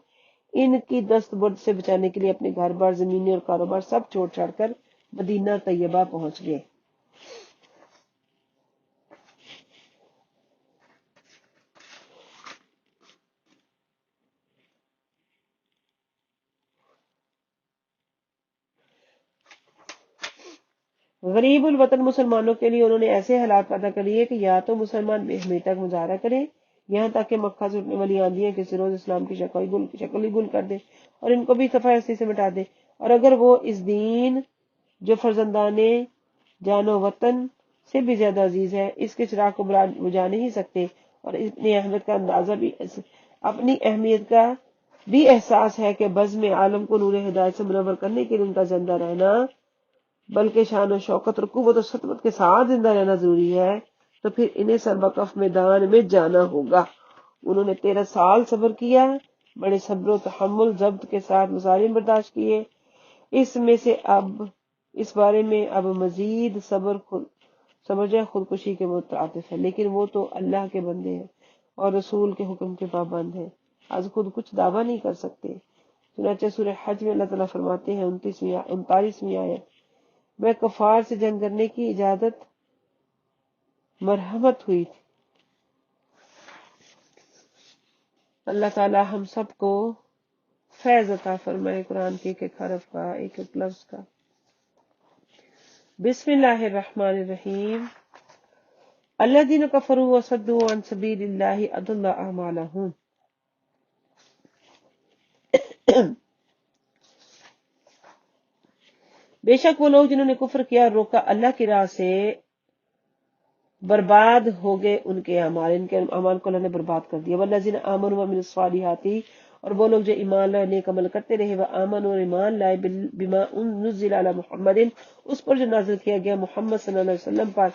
ان کی دست برد سے بچانے کے لیے اپنے گھر بار، زمینی اور کاروبار سب چھوڑ چھاڑ کر مدینہ طیبہ پہنچ گئے۔ غریب الوطن مسلمانوں کے لیے انہوں نے ایسے حالات پیدا کر لیے کہ یا تو مسلمان بے اہمیت تک مظاہرہ کریں، یہاں تک کہ مکہ سے اٹھنے والی آندیاں کسی روز اسلام کی شکل ہی گل کر دیں اور ان کو بھی صفحہ ہستی سے مٹا دیں، اور اگر وہ اس دین جو فرزندانے جان و وطن سے بھی زیادہ عزیز ہے، اس کے چراغ کو بجھا نہیں سکتے، اور اپنی اہمیت کا بھی احساس ہے کہ بزم عالم کو نور ہدایت سے منور کرنے کے لیے ان کا زندہ رہنا، بلکہ شان و شوکت اور قوت و سطوت کے ساتھ زندہ رہنا ضروری ہے، تو پھر انہیں سربکف میدان میں جانا ہوگا۔ انہوں نے 13 سال صبر کیا، بڑے صبر و تحمل ضبط کے ساتھ مظالم برداشت کیے۔ اس بارے میں اب مزید صبر خودکشی کے مترادف ہے، لیکن وہ تو اللہ کے بندے ہیں اور رسول کے حکم کے پابند ہیں، آج خود کچھ دعویٰ نہیں کر سکتے۔ چنانچہ سورہ حج میں اللہ تعالیٰ فرماتے ہیں 39ویں آیت میں کفار سے جنگ کرنے کی اجازت مرحمت ہوئی تھی۔ اللہ تعالیٰ ہم سب کو فیض عطا فرمائے قرآن کے ایک ایک حرف کا، ایک ایک لفظ کا۔ بسم اللہ الرحمن الرحیم۔ الذین کفروا وصدوا عن سبیل اللہ اضل اعمالہم۔ بے شک وہ لوگ جنہوں نے کفر کیا اور روکا اللہ کی راہ سے، برباد ہو گئے ان کے اعمال، ان کے اعمال کو اللہ نے برباد کر دیا۔ والذین آمنوا وعملوا الصالحات، اور وہ لوگ جو ایمان لائے، نیک عمل کرتے رہے، وہ آمنوا اور ایمان لائے بما نزل علی محمد، اس پر جو نازل کیا گیا محمد صلی اللہ علیہ وسلم پر،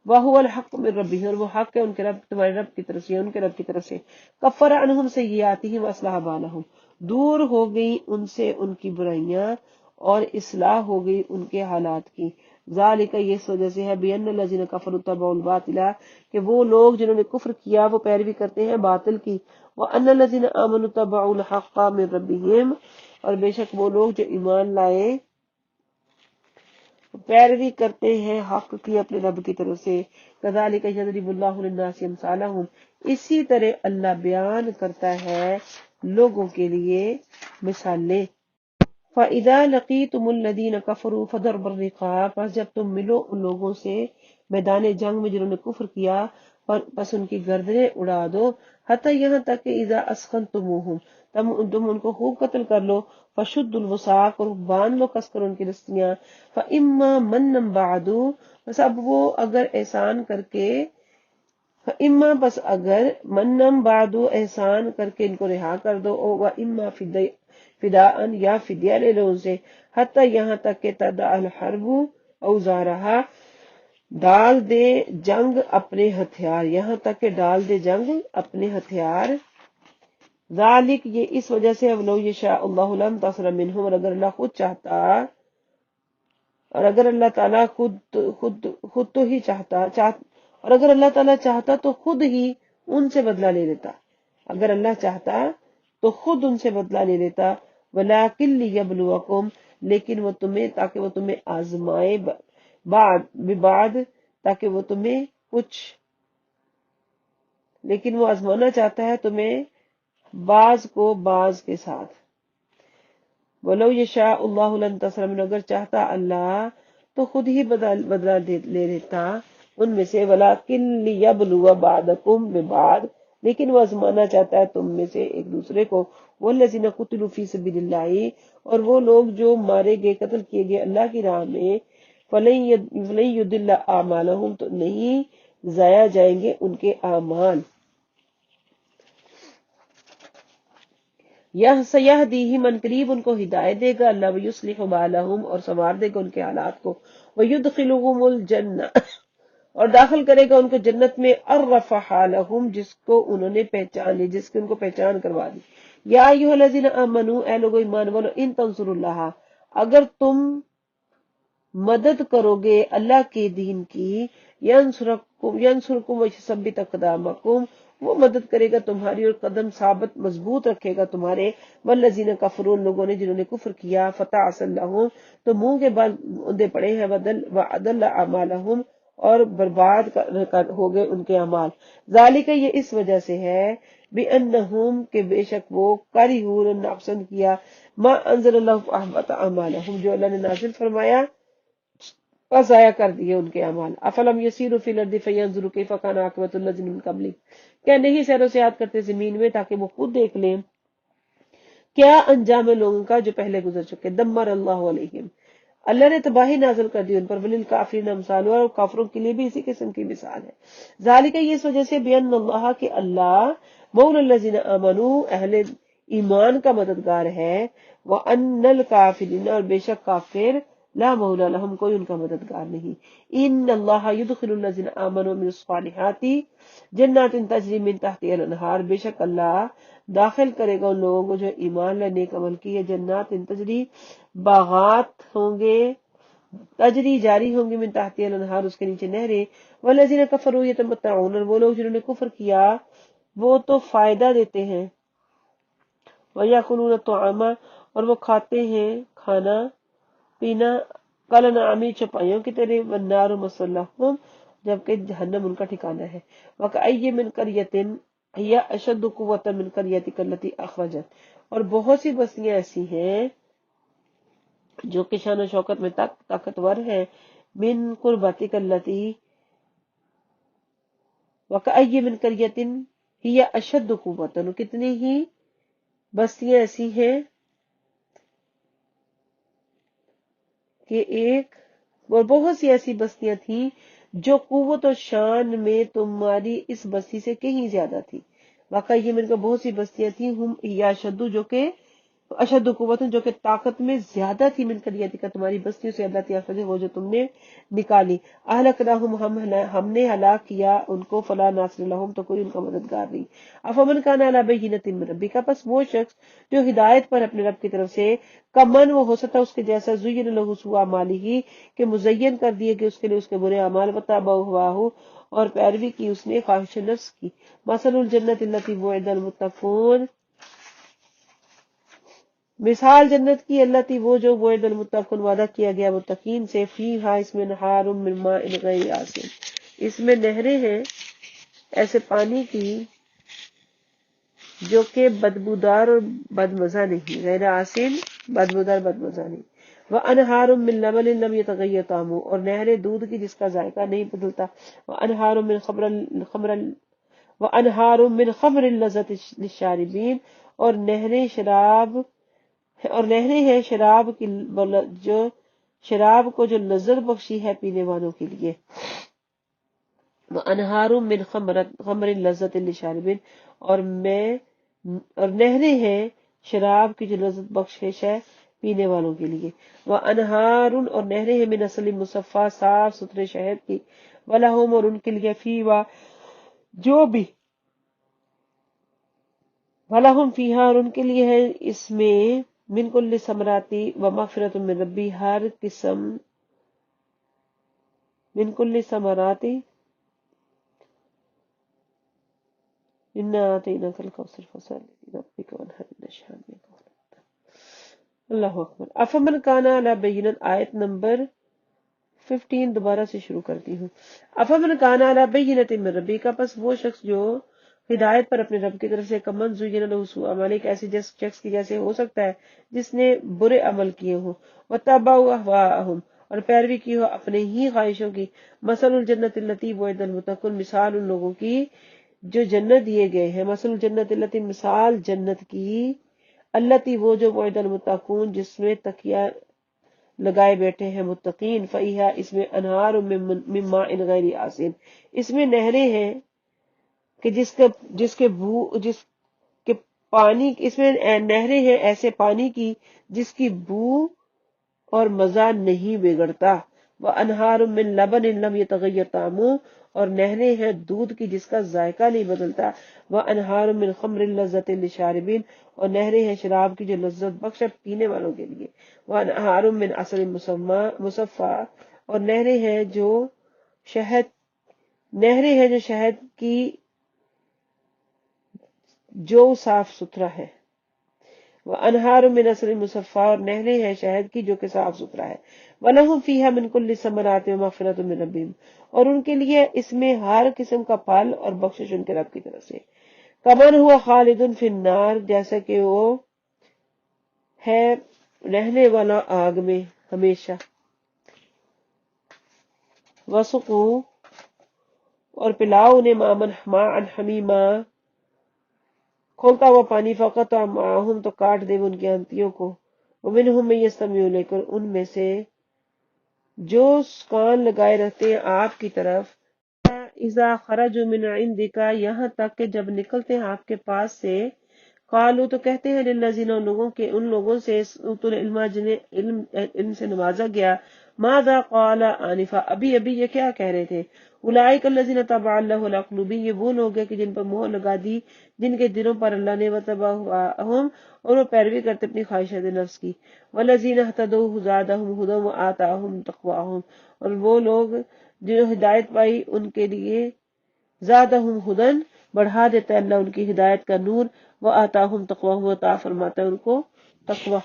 وہو الحق من ربہ، اور وہ حق ہے ان کے رب، تمہارے رب کی طرف سے، ان کے رب کی طرف سے۔ کفر عنہم سیئاتہم واصلح بالہم، دور ہو گئی ان سے ان کی برائیاں اور اصلاح ہو گئی ان کے حالات کی۔ ذالک، یہ اس وجہ سے ہے، بان الذین کفروا اتبعوا الباطل، کہ وہ لوگ جنہوں نے کفر کیا وہ پیروی کرتے ہیں باطل کی، وان الذین آمنوا اتبعوا الحق من ربہم، اور بے شک وہ لوگ جو ایمان لائے پیروی کرتے ہیں حق کی اپنے رب کی طرف سے۔ کذالک یضرب اللہ للناس امثالہم، اسی طرح اللہ بیان کرتا ہے لوگوں کے لیے مثالیں۔ فَإِذَا لَقِيتُمُ الَّذِينَ كَفَرُوا فَضَرْبَ الرِّقَابِ، پس جب تم ملو ان لوگوں سے میدان جنگ میں جنہوں نے کفر کیا، پس ان کی گردنیں اڑا دو، حتی یہاں تک کہ اذا اسخنتموہم، تم ان کو خوب قتل کر لو، فشدوا الوثاق، اور باندھ لو کس کر ان کی رسیاں، فَإِمَّا مَنًّا بَعْدُ، بس اب وہ اگر احسان کر کے، فَإِمَّا بس اگر مَنًّا بَعْدُ احسان کر کے ان کو رہا کر دو، وَإِمَّا فداءً، یا فدیہ لے لو ان سے، حتی یہاں تک کہ تدع الحرب اوزارہا، ڈال دے جنگ اپنے ہتھیار، یہاں تک کہ ڈال دے جنگ اپنے ہتھیار۔ ذالک، یہ اس وجہ سے، ولو یشاء اللہ لانتصر منہم، اور اگر اللہ خود چاہتا، اور اگر اللہ تعالیٰ خود تو ہی چاہتا، اور اگر اللہ تعالیٰ چاہتا تو خود ہی ان سے بدلہ لے لیتا، اگر اللہ چاہتا تو خود ان سے بدلہ لے لیتا، ولیکن لیبلوکم، لیکن وہ تمہیں، تاکہ وہ تمہیں آزمائے، بعد تاکہ وہ تمہیں لیکن وہ آزمانا چاہتا ہے تمہیں بعض کو بعض کے ساتھ. وَلَوْ يَشَاءُ اللَّهُ لَانتَصَرَ مِنْهُمْ، اگر چاہتا اللہ تو خود ہی بدلہ لے لیتا ان میں سے. وَلَٰكِن لِيَبْلُوَ بَعْضَكُم بِبَعْضٍ، لیکن وہ آزمانا چاہتا ہے تم میں سے ایک دوسرے کو. وَالَّذِينَ قُتِلُوا فِي سَبِيلِ اللَّهِ، اور وہ لوگ جو مارے گئے قتل کیے گئے اللہ کی راہ میں. فَلَن يُضِلَّ أَعْمَالَهُمْ، تو نہیں ضائع جائیں گے ان کے اعمال. سَيَهْدِيهِمْ، من قریب ان کو ہدایت دے گا اللہ. وَيُصْلِحُ بَالَهُمْ، اور سنوار دے گا ان کے حالات کو. وَيُدْخِلُهُمُ الْجَنَّةَ، اور داخل کرے گا ان کو جنت میں. عَرَّفَهَا لَهُمْ، جس کو انہوں نے پہچان لی، جس کی ان کو پہچان کروا دی. یا ایھا الذین آمنوا، اے لوگو ایمان والو، ان تنصروا اللہ، اگر تم مدد کرو گے اللہ کے دین کی. ینصرکم ویثبت اقدامکم، وہ مدد کرے گا تمہاری اور قدم ثابت مضبوط رکھے گا تمہارے. والذین کفروا، لوگوں نے جنہوں نے کفر کیا. فتعسا لہم، تو منہ کے بل اندے پڑے ہیں. وأضل اعمالہم، اور برباد ہو گئے ان کے اعمال. ذالک، یہ اس وجہ سے ہے. بأنہم، کہ بے شک وہ. کارہون، ناپسند کیا. ما انزل اللہ فاحبط اعمالہم، جو اللہ نے نازل فرمایا اور ضائع کر دیے ان کے اعمال. افلم یسیروا فی الارض فینظروا کیف کان عاقبۃ الذین من قبلہم، کیا نہیں سیر و سیاحت کرتے زمین میں تاکہ وہ خود دیکھ لیں کیا انجام ہے لوگوں کا جو پہلے گزر چکے. دمر اللہ علیہم، اللہ نے تباہی نازل کر دی ان پر. وللکافرین امثالها، اور کافروں کے لیے بھی اسی قسم کی مثال ہے. ذالک، یہ اس وجہ سے. بان اللہ، کہ اللہ. مولا الذین آمنوا، اہل ایمان کا مددگار ہے. وان الکافرین، اور بے شک کافر. لا مولا لہم، کوئی ان کا مددگار نہیں. ان اللہ یدخل الذین آمنوا من الصالحات جنات تجری من تحتها الانہار، بے شک اللہ داخل کرے گا ان لوگوں کو جو ایمان لائے نیک عمل کی ہے. جنات تجری، باغات ہوں گے. تجری، جاری ہوں گی. من تحتها الانہار، اس کے نیچے نہریں. والذین کفروا یتمتعون، اور وہ لوگ جنہوں نے کفر کیا وہ تو فائدہ دیتے ہیں. وَيَأْكُلُونَ الطَّعَامَ، اور وہ کھاتے ہیں کھانا پینا. کالانعام، چوپایوں کی طرح. والنار مثوی لہم، جبکہ جہنم ان کا ٹھکانہ ہے. وَكَأَيٍّ مِّن قَرْيَةٍ ہِیَ أَشَدُّ قُوَّةً مِّن قَرْيَتِكَ الَّتِي أَخْرَجَتْ، اور بہت سی بستیاں ایسی ہیں جو کہ شان و شوکت میں طاقتور ہیں. من قربتک التی، وَكَأَيٍّ مِّن قَرْيَةٍ ہِیَ أَشَدُّ قُوَّةً، کتنی ہی بستیاں ایسی ہیں کہ ایک، اور بہت سی ایسی بستیاں تھیں جو قوت و شان میں تمہاری اس بستی سے کہیں زیادہ تھی. واقعی یہ من کا بہت سی بستیاں تھیں. ہم یا شدو، جو کہ اشد قوت، جو کہ طاقت میں زیادہ تھی. من قریتی کا، تمہاری بستیوں سے. اللہ تعالی وہ جو تم نے نکالی. اہلکناہم، ہم نے ہلاک کیا ان کو. فلا ناصر لہم، تو کوئی ان کا مددگار نہیں. افمن کان علی بینۃ من ربک، پس وہ شخص جو ہدایت پر اپنے رب کی طرف سے. کمن، وہ ہو سکتا اس کے جیسا. زین لہ سوء اعمالہ، کہ مزین کر دیے کہ اس کے لیے اس کے برے اعمال. وتابع ہواہ، اور پیروی کی اس نے خواہش نفس کی. مثل الجنت التی وعد المتقون، مثال جنت کی. اللہ تی، وہ جو. وعد المتقون، وعدہ کیا گیا متقین سے. فیہا، اس میں. انہار من ماء غیر آسن، اس میں نہریں ہیں ایسے پانی کی جو کہ بدبودار اور بدمزہ نہیں. غیر آسن، بدبودار بدمزہ نہیں. وانہار من لبن لم یتغیر طعمہ، اور نہریں دودھ کی جس کا ذائقہ نہیں بدلتا. وانہار من خمر لذت للشاربین، اور نہریں ہیں شراب کی جو شراب کو جو لذت بخشی ہے پینے والوں کے لیے. وانہار من خمر لذت للشاربین، اور نہریں ہیں شراب کی جو لذت بخشش ہے پینے والوں کے لیے. وانہار، اور نہریں ہیں. من عسل مصفی، صاف ستھرے شہد کی. ولہم، اور ان کے لیے. فیہا، جو بھی. وَلَهُمْ فِيهَا، اور ان کے لیے ہے اس میں. من کل ثمرات ومغفرۃ من ربی، ہر قسم. من کل ثمرات انا اعطیناک الکوثر فصل لربک وانحر ان شانئک هو الابتر. اللہ اکبر. افمن کان علی بینۃ، آیت نمبر 15 دوبارہ سے شروع کرتی ہوں. افمن کان علی بینۃ من ربی کا، پس وہ شخص جو ہدایت پر اپنے رب کی طرف سے کمن زین لہ سوء عمل، ایک ایسے شخص کی جیسے ہو سکتا ہے جس نے برے عمل کیے ہوں، وتبعوا اهواءهم، اور پیروی کی ہو اپنے ہی خواہشوں کی۔ مثل الجنت التی وعد المتقون، مثال ان لوگوں کی جو جنت دیے گئے ہیں، مثل الجنت التی، مثال جنت کی، التی وہ جو وعد المتقون جس میں تقیہ لگائے بیٹھے ہیں متقین، فیہا اس میں انہار من ماء غیر آسن، اس میں نہریں ہیں کہ جس کے پانی، اس میں نہریں ہیں ایسے پانی کی جس کی بو اور مزہ نہیں بگڑتا، وَأَنْهَارٌ مِّن لَبَنٍ لَمْ يَتَغَيَّرْ طَعْمُهُ، اور نہریں ہیں دودھ کی جس کا ذائقہ نہیں بدلتا، وَأَنْهَارٌ مِّن خَمْرٍ لَذَّةٍ لِّلشَّارِبِينَ، اور نہریں ہیں شراب کی جو لذت بخش ہے پینے والوں کے لیے، وَأَنْهَارٌ مِّن عَسَلٍ مُّصَفًّى، اور نہریں ہیں جو شہد کی جو صاف ستھرا ہے، وَأَنْهَارٌ مِّنْ عَسَلٍ مُّصَفًّى، اور نہریں ہیں شہد کی جو کہ صاف ستھرا ہے، وَلَهُمْ فِيهَا مِنْ كُلِّ الثَّمَرَاتِ وَمَغْفِرَةٌ مِّن رَّبِّهِمْ، اور ان کے لیے اس میں ہر قسم کا پھل اور بخشش ان کے رب کی طرف سے، كَمَنْ هُوَ خَالِدٌ فِي النَّارِ، جیسا کہ وہ ہے رہنے والا آگ میں ہمیشہ، وَسُقُوا، اور پلاؤ انہیں ماءً حمیما، کھولتا ہوا پانی، فَقَطَعَ مَعَهُمْ، تو کاٹ دے وہ ان کی ہنتیوں کو، وَمِنْهُمْ مَن يَسْتَمِعُ إِلَيْكَ، ان میں سے جو کان لگائے رہتے ہیں آپ کی طرف، اذا خرجوا من عندك، یہاں تک کہ جب نکلتے ہیں آپ کے پاس سے، قالوا، تو کہتے ہیں للذین، ان لوگوں سے اوتوا العلم، جنہیں علم سے نوازا گیا، ماذا قال آنفا، ابھی یہ کیا کہہ رہے تھے، اولئک الذین طبع اللہ علی قلوبہم، یہ وہ لوگ ہیں کہ جن پر مہر لگا دی جن کے دلوں پر اللہ نے، وتبعوا اهواءهم، اور وہ پیروی کرتے اپنی خواہشات نفس کی، والذین اهتدوا زادهم هدی وآتاهم تقواهم، اور وہ لوگ جو ہدایت پائی ان کے لیے زادهم ہدن، بڑھا دیتا ہے اللہ ان کی ہدایت کا نور، وآتاهم تقواهم، عطا فرماتا ہے ان کو تقوی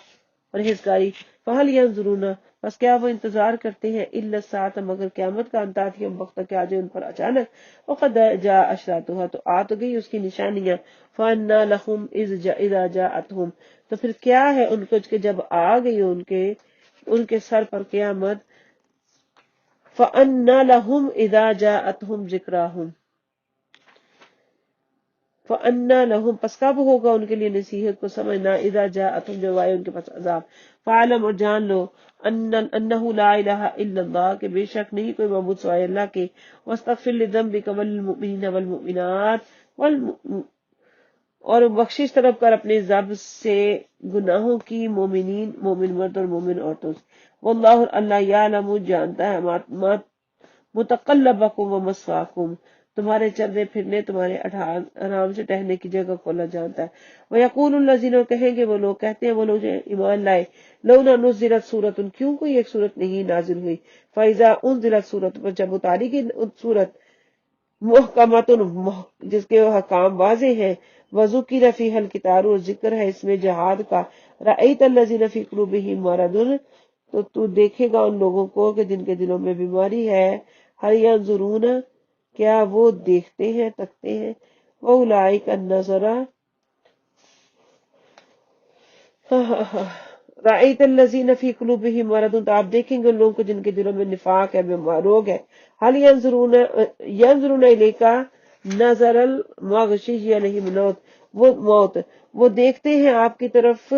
پرہیزگاری، فہل ینظرون، بس کیا وہ انتظار کرتے ہیں، الا الساعة، مگر قیامت کا، ان تأتیہم بغتۃ، کہ آ جائے ان پر اچانک، وقد جاء اشراطها، تو آ تو گئی اس کی نشانیاں، فأنى لهم اذا جاءتهم، تو پھر کیا ہے ان کو کہ جب آ گئی ان کے سر پر قیامت، فأنى لهم اذا جاءتهم ذکراهم، فأنى لهم، پس کب ہوگا ان کے لیے نصیحت کو سمجھنا، اذا جاءتهم، جب آئے ان کے پاس عذاب، فعلم، اور جان لو، انہ لا الہ الا اللہ، کہ بے شک نہیں کوئی معبود سوائے اللہ کے، واستغفر لذنبک وللمؤمنین والمؤمنات، اور بخشش طلب کر اپنے ذنب سے گناہوں کی، مومن مرد اور مومن عورتوں سے، واللہ، اللہ، یعلم، جانتا ہے، متقلبکم ومثواکم، تمہارے چلنے پھرنے، تمہارے آرام سے ٹہلنے کی جگہ کو اللہ جانتا ہے، وَيَقُولُ الَّذِينَ، کہیں گے وہ لوگ، کہتے ہیں وہ لوگ جو ایمان لائے، لولا نزلت سورۃ، کیوں کوئی ایک سورت نہیں نازل ہوئی، فَإِذَا أُنزِلَتْ سورۃ، پر جب اتاری گئی سورت، محکمۃ، جس کے حکام واضح ہیں، وَذُكِرَ فِيهَا الْقِتَالُ، اور ذکر ہے اس میں جہاد کا، رَأَيْتَ الَّذِينَ فِي قُلُوبِهِم مَرَضٌ، تو دیکھے گا ان لوگوں کو کہ جن کے دلوں میں بیماری ہے، هَلْ يَنظُرُونَ، کیا وہ دیکھتے ہیں، تکتے ہیں، وَأُولَئِكَ النَّظَرَ، رَأَيْتَ الَّذِينَ فِي قُلُوبِهِم مَرَضٌ، تو آپ دیکھیں گے ان لوگوں کو جن کے دلوں میں نفاق ہے، روگ ہے، هَلْ يَنظُرُونَ إِلَيْكَ نَظَرَ الْمُغْشِيِّ عَلَيْهِ الموت، وہ دیکھتے ہیں آپ کی طرف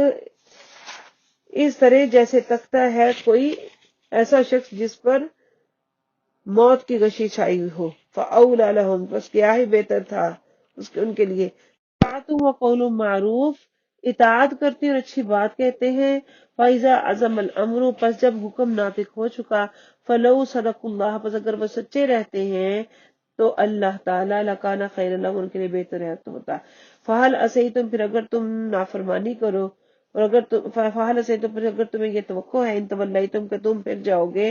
اس طرح جیسے تکتا ہے کوئی ایسا شخص جس پر موت کی غشی چھائی ہوئی ہو، فَأَوْلَىٰ لَهُمْ، بس کیا ہی بہتر تھا ان کے لیے، طاعۃ وقول معروف، اطاعت کرتے ہیں اور اچھی بات کہتے ہیں، فَإِذَا عَزَمَ الْأَمْرُ، پس جب حکم ناطق ہو چکا، فَلَوْ صَدَقُوا اللَّهَ، پس اگر وہ سچے رہتے ہیں تو اللہ تعالیٰ، لَكَانَ خَيْرًا لَهُمْ، ان کے لیے بہتر ہوتا، فَهَلْ عَصَيْتُمْ، پھر اگر تم نافرمانی کرو، اور فَهَلْ عَصَيْتُمْ، پھر اگر تمہیں یہ توقع ہے، ان توليتم، کہ تم پھر جاؤ گے،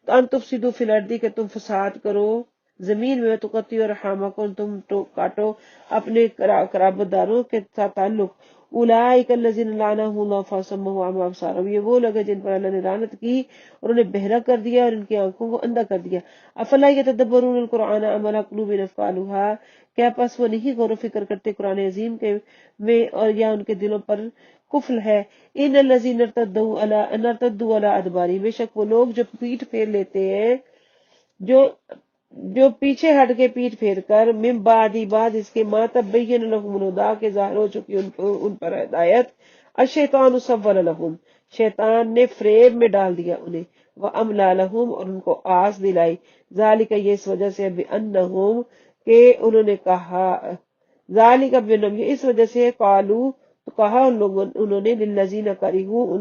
تو ان تفسدوا فی الارض، کہ تم فساد کرو زمین میں، تقطعوا ارحامکم، تم کاٹو اپنے قرابت داروں کے ساتھ تعلق، اولئک الذین لعنهم اللہ فاصمهم عما ابصارهم، یہ وہ لوگ ہیں جن پر اللہ نے لعنت کی اور انہیں بہرا کر دیا اور ان کی آنکھوں کو اندھا کر دیا۔ افلا یتدبرون القرآن ام علی قلوب اقفالها، کیا پس وہ نہیں غور و فکر کرتے قرآن عظیم کے میں اور یا ان کے دلوں پر قفل ہے۔ ان الذین ارتدوا علی ادبارہم، بے شک وہ لوگ جو پیٹھ پھیر لیتے ہیں، جو پیچھے ہٹ کے پیٹ پھیر کر، من بعد اس کے، ما تبین لہم الہدی، کے ظاہر ہو چکی ان پر ہدایت، الشیطان سول لہم، شیطان نے فریب میں ڈال دیا انہیں، واملی لہم، اور ان کو آس دلائی، ذالک، یہ اس وجہ سے، بانہم، کہ انہوں نے کہا، ذالک بانہم، یہ اس وجہ سے، قالو، تو کہا انہوں نے، للذین کرہوا،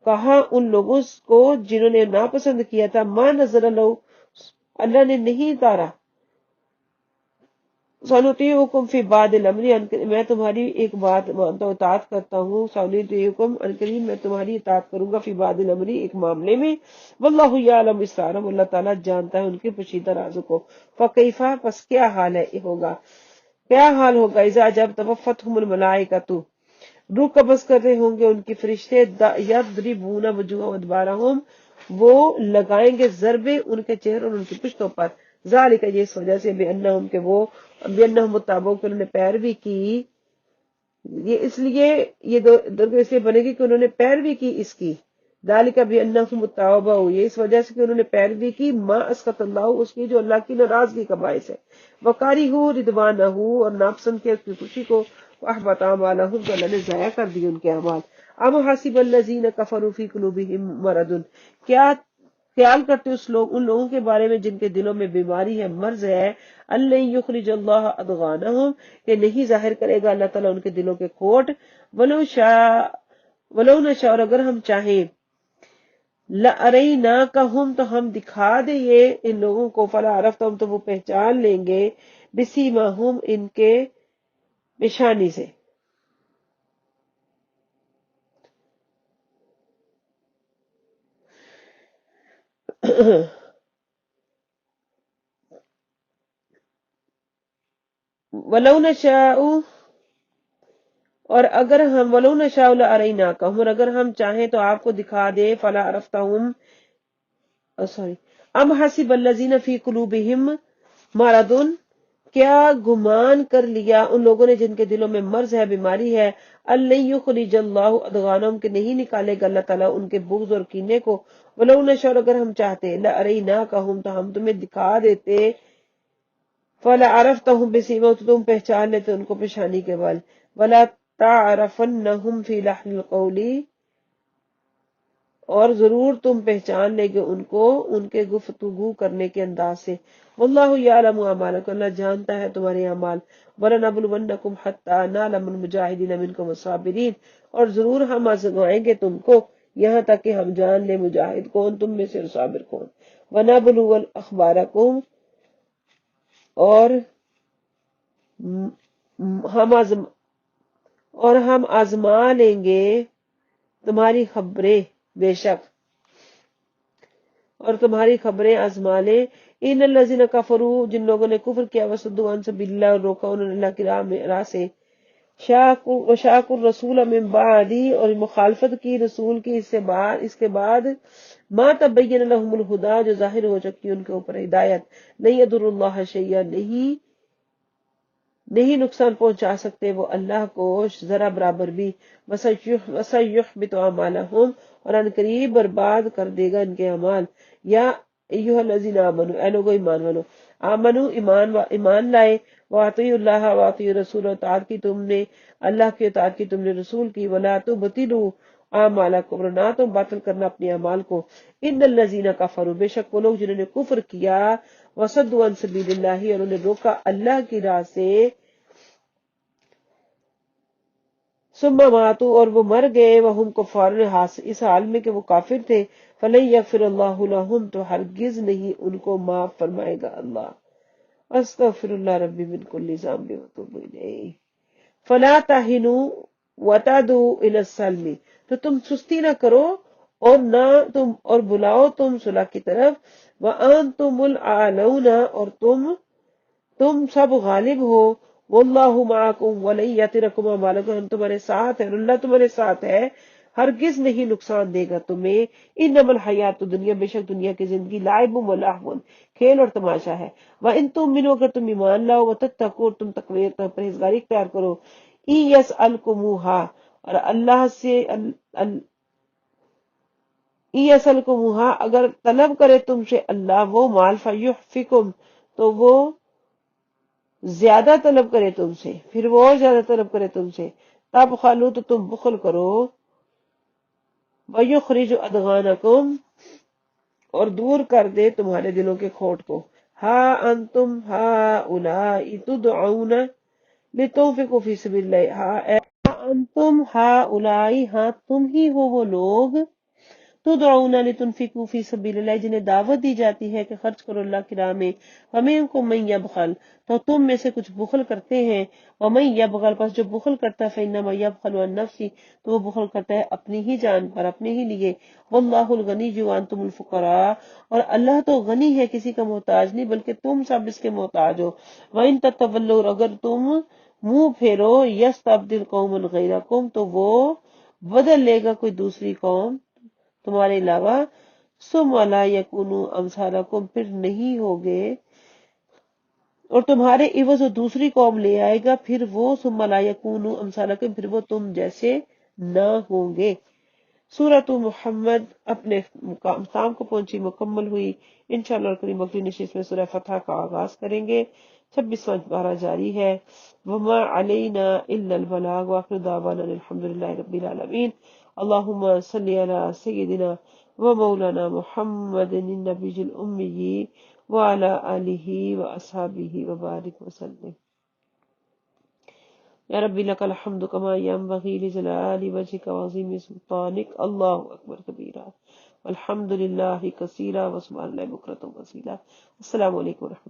کہا ان لوگوں کو جنہوں نے ناپسند کیا تھا، ما نزل اللہ، اللہ نے نہیں اتارا، سنطیعکم فی بعض الامر، میں تمہاری ایک بات مانتا ہوں، اطاعت کرتا ہوں، سنطیعکم عنقریب میں تمہاری اطاعت کروں گا، فی بعض الامر، ایک معاملے میں، واللہ یعلم اسرارہم، اللہ تعالیٰ جانتا ہے ان کے پوشیدہ رازوں کو، فکیفا، پس کیا حال ہوگا، کیا حال ہوگا، اذا جب توفتہم الملائکۃ، روح قبض کر رہے ہوں گے ان کی فرشتے، یضربون وجوہہم ادبارہم، وہ لگائیں گے ضربے ان کے چہروں اور ان کی پشتوں پر، ذالک، یہ اس وجہ سے، بانہم، کہ وہ، بانہم متابعوں، کہ انہوں نے پیروی کی، یہ اس لیے، یہ دو اس لیے بنے گی کہ انہوں نے پیروی کی اس کی، ذالک بانہم متابعوا، یہ اس وجہ سے کہ انہوں نے پیروی کی، ما اسخط اللہ، اس کی جو اللہ کی ناراضگی کا باعث ہے، وکرہوا رضوانہ، اور ناپسند کیا اس کی خوشی کو، واحبط اعمالہم، تو اللہ نے ضائع کر دیے ان کے اعمال۔ ام حسب الذین کفروا فی قلوبہم مرض، کیا خیال کرتے ان لوگوں کے بارے میں جن کے دلوں میں بیماری ہے، مرض ہے، اللہ یخرج اللہ اضغانہم، کہ نہیں ظاہر کرے گا اللہ تعالیٰ ان کے دلوں کے کھوٹ، ولو نشاء، اور اگر ہم چاہیں، لاریناکہم، تو ہم دکھا دیں یہ ان لوگوں کو، فلا عرفتہم، تو وہ پہچان لیں گے، بسیماہم، ان کے نشانی سے۔ ولو نشاء، اور اگر ہم، ولو نشاء لاریناکہم، اور اگر ہم چاہیں تو آپ کو دکھا دے، فلا عرفتہم، سوری، ام حسب الذین فی قلوبہم مرض، کیا گمان کر لیا ان لوگوں نے جن کے دلوں میں مرض ہے، بیماری ہے، اللہ یخرج اللہ اضغانہم، کہ نہیں نکالے گا اللہ تعالیٰ ان کے بغض اور کینے کو، ولو نشاء، اگر ہم چاہتے، لاریناکہم، تو ہم تمہیں دکھا دیتے، فلا عرفتہم بسیماہم، تو تم پہچان لیتے ان کو پیشانی کے بل، ولا تعرفنہم فی لحن القول، اور ضرور تم پہچان لے گے ان کو ان کے گفتگو کرنے کے انداز سے، واللہ یعلم اعمالکم، اللہ جانتا ہے تمہارے اعمال، وَلَنَبْلُوَنَّکُمْ حَتَّى نَعْلَمَ الْمُجَاہِدِينَ مِنکُمْ وَالصَّابِرِينَ، اور ضرور ہم آزمائیں گے تم کو، یہاں تک کہ ہم جان لیں مجاہد کون تم میں سے اور صابر کون، وَنَبْلُوَ أَخْبَارَكُمْ، اور ہم آزما لیں گے تمہاری خبریں، بے شک، اور تمہاری خبریں آزما لیں، ان الذین کفروا، جن لوگوں نے کفر کیا، وصدوا عن سبیل اللہ، اور روکا انہوں نے اللہ کی راہ سے، شاق الرسول من بعد، اور مخالفت کی رسول کی اس کے بعد، ما تبین لہم الہدی، جو ظاہر ہو چکی ان کے اوپر ہدایت، نہیں یضر اللہ شیئا، نہیں نقصان پہنچا سکتے وہ اللہ کو ذرا برابر بھی، وَسَيُحْبِطُ أَعْمَالَهُمْ، اور ان قریب برباد کر دے گا ان کے اعمال، یا ایھا الذین آمنوا، اے لوگو ایمان والو، آمنو، ایمان لائے، وَأَطِیعُوا اللَّهَ وَأَطِیعُوا الرَّسُولَ، اطاعت کی تم نے اللہ کی، اطاعت کی تم نے رسول کی، وَلَا تُبْطِلُوا أَعْمَالَکُمْ، اور نہ تم باطل کرنا اپنے اعمال کو، ان الذین کفروا، بے شک وہ لوگ جنہوں نے کفر کیا، وصدوا عن سبیل اللہ، اور انہوں نے روکا اللہ کی راہ سے، ثم ماتوا، اور وہ مر گئے، وہم کفار، اس حال میں کہ وہ کافر تھے، فلن یغفر اللہ لہم، تو ہرگز نہیں ان کو معاف فرمائے گا اللہ، استغفر اللہ ربی من کل ذنب واتوب الیہ، فلا تہنوا وتدعوا الی السلم، تو تم سستی نہ کرو اور بلاؤ تم صلح کی طرف، وانتم الاعلون، اور تم سب غالب ہو، واللہ معکم ولن یترکم اعمالکم، ہم تمہارے ساتھ ہیں اور اللہ تمہارے ساتھ ہے، ہرگز نہیں نقصان دے گا تمہیں۔ انما الحیات دنیا، بے شک دنیا کی زندگی، لعب و لہو، کھیل اور تماشا ہے۔ وان تؤمنوا، اگر تم ایمان لاؤ، وتتقوا، اور تم تقوی پرہیزگاری اختیار کرو، ان یسألکموہا، اور اللہ سے یسألکموہا، اگر طلب کرے تم سے اللہ وہ مال، فیحفکم، تو وہ زیادہ طلب کرے تم سے، پھر وہ اور زیادہ طلب کرے تم سے، تب خالو، تو تم بخل کرو، وَيُخْرِجُ أَضْغَانَكُمْ، اور دور کر دے تمہارے دلوں کے کھوٹ کو۔ ہا انتم ہؤلاء تدعون لتنفقوا فی سبیل اللہ، ہا انتم ہؤلاء، ہاں تم ہی ہو وہ لوگ، تدعون لتنفقوا فی سبیل اللہ، جنہیں دعوت دی جاتی ہے کہ خرچ کرو اللہ کی راہ میں، ومنکم من یبخل، تو تم میں سے کچھ بخل کرتے ہیں، ومن یبخل، پس جو بخل کرتا ہے، فانما یبخل عن نفسہ، تو وہ بخل کرتا ہے اپنی ہی جان پر، اپنے ہی لیے، واللہ الغنی وانتم الفقراء، اور اللہ تو غنی ہے، کسی کا محتاج نہیں، بلکہ تم سب اس کے محتاج ہو۔ وان تتولوا، اور اگر تم منہ پھیرو، یستبدل قوما غیرکم، تو وہ بدل لے گا کوئی دوسری قوم تمہارے علاوہ، ثم لا یکونوا امثالکم، پھر نہیں ہوگے، اور تمہارے عوض وہ دوسری قوم لے آئے گا، پھر وہ ثم لا یکونوا امثالکم، پھر وہ تم جیسے نہ ہوں گے۔ سورۃ محمد اپنے مقام کو پہنچی، مکمل ہوئی۔ انشاءاللہ کریم اگلی نشست میں سورہ فتح کا آغاز کریں گے۔ 26واں پارہ جاری ہے۔ وما علینا الا البلاغ، واخر دعوانا الحمدللہ رب العالمین۔ اللہم صلی علی سیدنا و مولانا محمد النبی الامی وعلی آلہ واصحابہ وبارک وسلم۔ یا ربی لک الحمد کما ینبغی لجلال وجہک وعظیم سلطانک، اللہ اکبر کبیرہ والحمد للہ کثیرہ وسبحان اللہ بکرۃ و اصیلا۔ السلام علیکم و رحمۃ اللہ۔